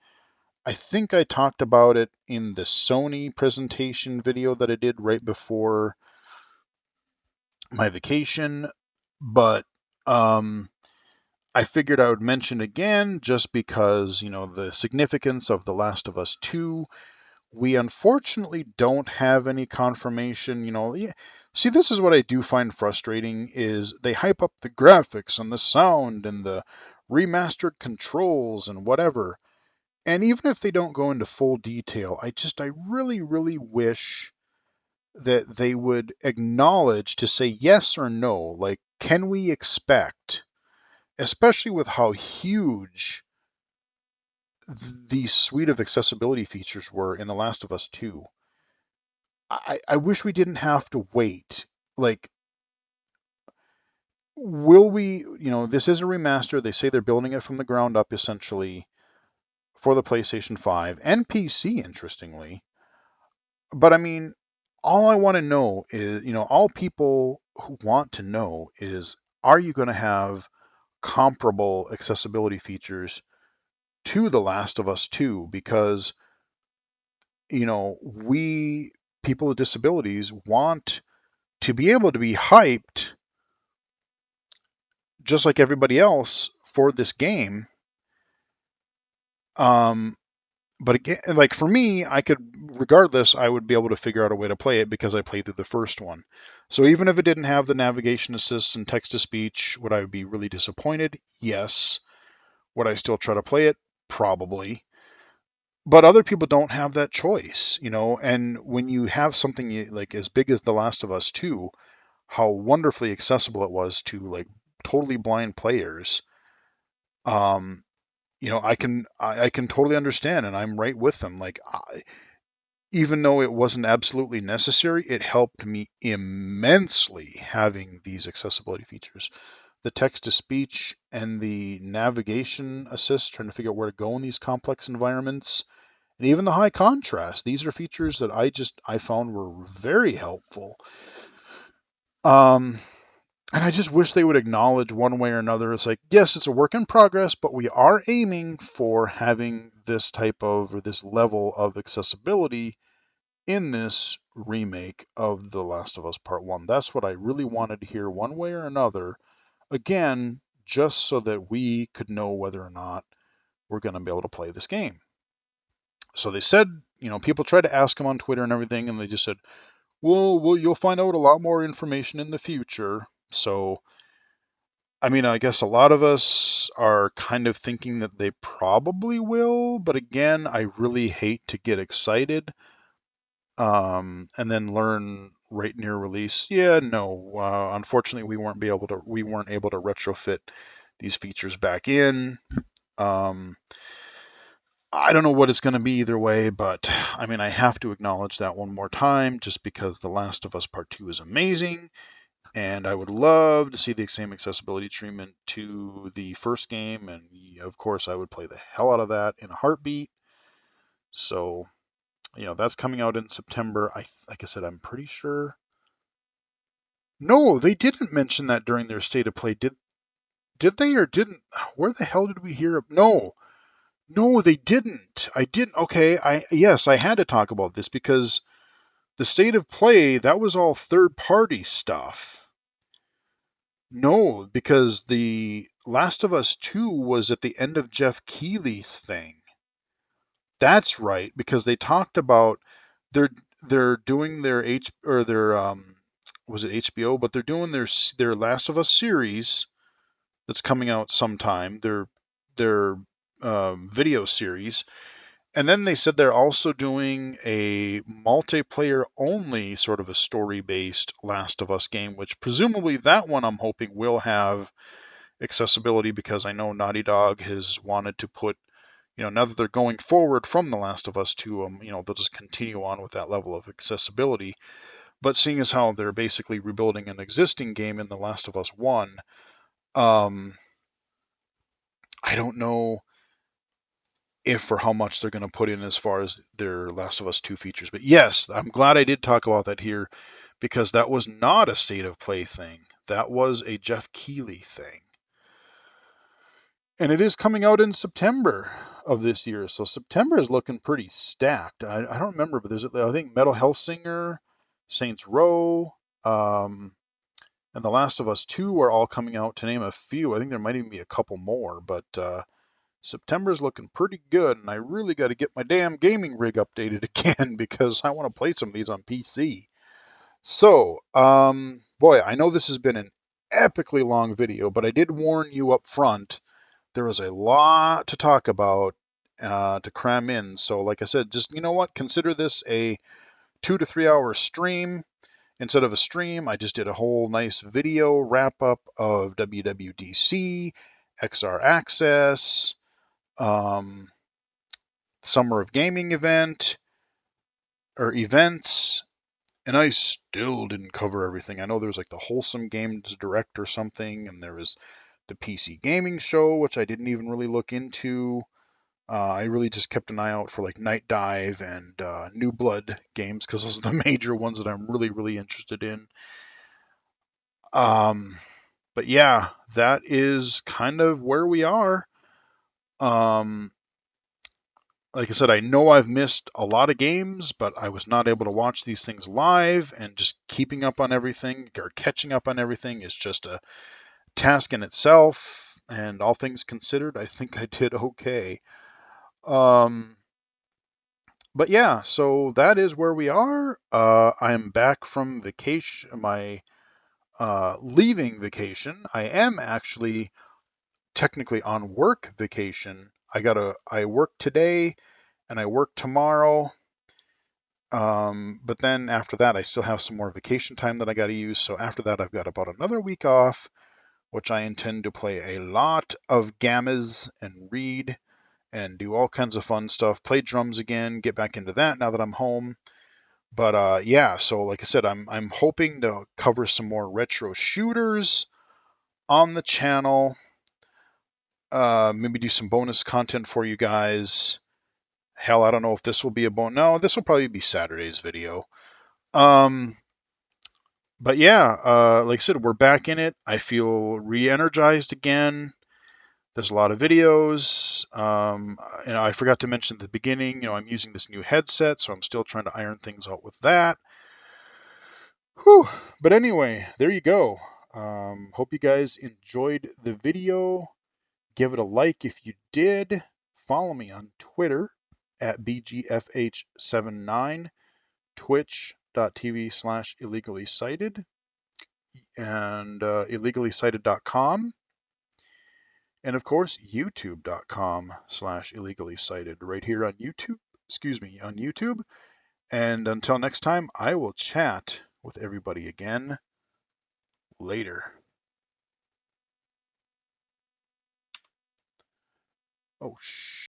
I think I talked about it in the Sony presentation video that I did right before my vacation, but I figured I would mention again just because, the significance of The Last of Us 2. We unfortunately don't have any confirmation, See, this is what I do find frustrating is they hype up the graphics and the sound and the remastered controls and whatever. And even if they don't go into full detail, I really, really wish that they would acknowledge to say yes or no. Like, can we expect, especially with how huge these suite of accessibility features were in The Last of Us 2? I wish we didn't have to wait. Like, will we, this is a remaster. They say they're building it from the ground up essentially for the PlayStation 5 and PC, interestingly. But I mean, all I want to know is, all people who want to know is, are you going to have comparable accessibility features to The Last of Us 2? Because, we, people with disabilities, want to be able to be hyped just like everybody else for this game. Um, but again, like for me, I could, regardless, I would be able to figure out a way to play it because I played through the first one. So even if it didn't have the navigation assists and text to speech, would I be really disappointed? Yes. Would I still try to play it? Probably. But other people don't have that choice, and when you have something like as big as The Last of Us 2, how wonderfully accessible it was to like totally blind players. Um, I can totally understand, and I'm right with them. Like, even though it wasn't absolutely necessary, it helped me immensely having these accessibility features. The text to speech and the navigation assist, trying to figure out where to go in these complex environments, and even the high contrast. These are features that I found were very helpful. Um, And I just wish they would acknowledge one way or another. It's like, yes, it's a work in progress, but we are aiming for having this type of or this level of accessibility in this remake of The Last of Us Part 1. That's what I really wanted to hear one way or another. Again, just so that we could know whether or not we're going to be able to play this game. So they said, people tried to ask them on Twitter and everything, and they just said, well, you'll find out a lot more information in the future. So, I mean, I guess a lot of us are kind of thinking that they probably will, but again, I really hate to get excited and then learn right near release. Yeah, no, unfortunately, we weren't able to retrofit these features back in. Um, I don't know what it's going to be either way, but I mean, I have to acknowledge that one more time just because The Last of Us Part 2 is amazing. And I would love to see the same accessibility treatment to the first game. And of course, I would play the hell out of that in a heartbeat. So, that's coming out in September. Like I said, I'm pretty sure. No, they didn't mention that during their state of play. Did they or didn't? Where the hell did we hear? No, no, they didn't. I didn't. Okay, yes, I had to talk about this because the state of play, that was all third party stuff. No, because the Last of Us 2 was at the end of Jeff Keighley's thing. That's right, because they talked about they're they're doing their H or their was it HBO, but they're doing their Last of Us series that's coming out sometime. Their video series. And then they said they're also doing a multiplayer only sort of a story based Last of Us game, which presumably that one I'm hoping will have accessibility because I know Naughty Dog has wanted to put, now that they're going forward from The Last of Us to, they'll just continue on with that level of accessibility. But seeing as how they're basically rebuilding an existing game in The Last of Us 1, um, I don't know if or how much they're going to put in as far as their Last of Us 2 features. But yes, I'm glad I did talk about that here because that was not a state of play thing. That was a Jeff Keighley thing. And it is coming out in September of this year. So September is looking pretty stacked. I don't remember, but I think Metal Hellsinger, Saints Row, and The Last of Us 2 are all coming out to name a few. I think there might even be a couple more, but September's looking pretty good, and I really got to get my damn gaming rig updated again because I want to play some of these on PC. So, boy, I know this has been an epically long video, but I did warn you up front. There was a lot to talk about to cram in. So, like I said, just consider this a 2 to 3 hour stream. Instead of a stream, I just did a whole nice video wrap up of WWDC, XR Access, um, Summer of Gaming event or events, and I still didn't cover everything. I know there was like the Wholesome Games Direct or something, and there was the PC Gaming Show, which I didn't even really look into. I really just kept an eye out for like Night Dive and New Blood games because those are the major ones that I'm really, really interested in. Um, but yeah, that is kind of where we are. Um, like I said, I know I've missed a lot of games, but I was not able to watch these things live, and just keeping up on everything or catching up on everything is just a task in itself. And all things considered, I think I did okay. Um, but yeah, so that is where we are. I am back from vacation, my leaving vacation. I am actually technically on work vacation. I work today and I work tomorrow. But then after that, I still have some more vacation time that I got to use. So after that, I've got about another week off, which I intend to play a lot of gammas and read and do all kinds of fun stuff. Play drums again, get back into that now that I'm home. But yeah, so like I said, I'm hoping to cover some more retro shooters on the channel. Maybe do some bonus content for you guys. Hell, I don't know if this will be a bonus. No, this will probably be Saturday's video. Um, But yeah, like I said, we're back in it. I feel re-energized again. There's a lot of videos. And I forgot to mention at the beginning, I'm using this new headset, so I'm still trying to iron things out with that. Whew. But anyway, there you go. Hope you guys enjoyed the video. Give it a like if you did. Follow me on Twitter at BGFH79, twitch.tv/illegally cited, and illegally cited.com. And of course, youtube.com/illegally cited right here on YouTube. Excuse me, on YouTube. And until next time, I will chat with everybody again later. Oh,